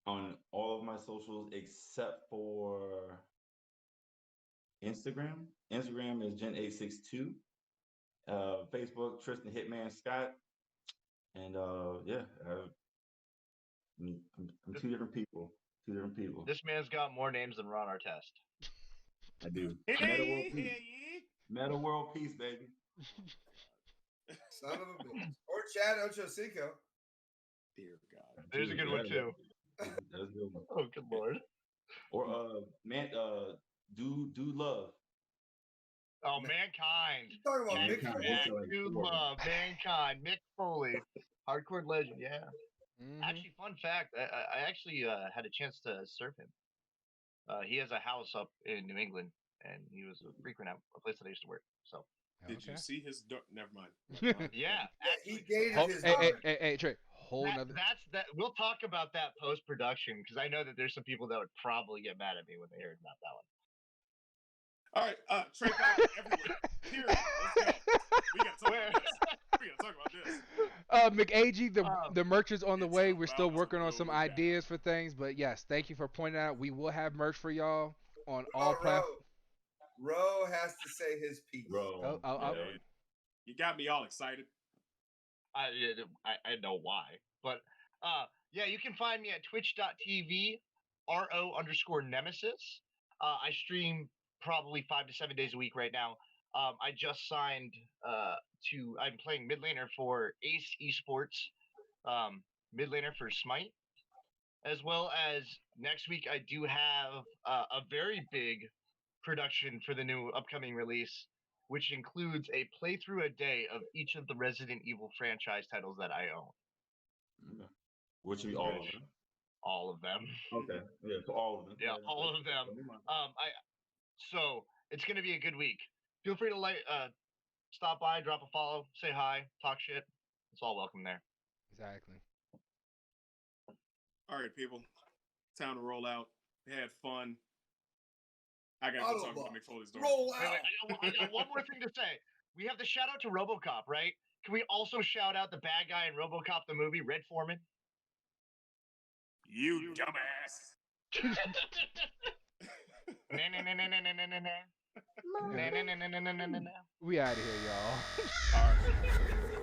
on all of my socials except for Instagram. Instagram is gen862. Facebook, Tristan Hitman Scott. And I'm two different people. This man's got more names than Ron Artest. I do. Hey, Meta World Peace, baby. Son of a bitch. Or Chad Ochocinco. Dear God. There's a good one too. That's a good one. Oh, good lord. Or Dude Love. Oh, Mankind. You talking about Mick Foley? Dude Love, Mankind, Mick Foley, hardcore legend. Yeah. Mhm. Actually, fun fact. I actually had a chance to surf him. He has a house up in New England, and he was a frequent at a place that I used to work. So. Did you see his never mind. Yeah. He gated his Hey, Trey. That. We'll talk about that post production because I know that there's some people that would probably get mad at me when they heard about that one. All right, Trey everywhere. Period. Let's go. We gotta talk about this. McAG, the merch is on the way. We're still about to working on some go ideas for things, but yes, thank you for pointing out. We will have merch for y'all on all platforms. Ro has to say his piece. You got me all excited. I know why, but yeah, you can find me at twitch.tv @RO_nemesis. I stream probably 5 to 7 days a week right now. I just signed I'm playing mid laner for Ace Esports, mid laner for Smite, as well as next week I do have a very big production for the new upcoming release, which includes a playthrough a day of each of the Resident Evil franchise titles that I own. Okay. Which would be all of them. All of them. Okay. Yeah, for all of them. Yeah, all of them. So it's gonna be a good week. Feel free to stop by, drop a follow, say hi, talk shit. It's all welcome there. Exactly. All right, people. Time to roll out. We had fun. I got to talk about McFoley's door. Roll out. Wait, I got one more thing to say. We have the shout out to RoboCop, right? Can we also shout out the bad guy in RoboCop the movie, Red Foreman? You dumbass. We out of here, y'all. All right.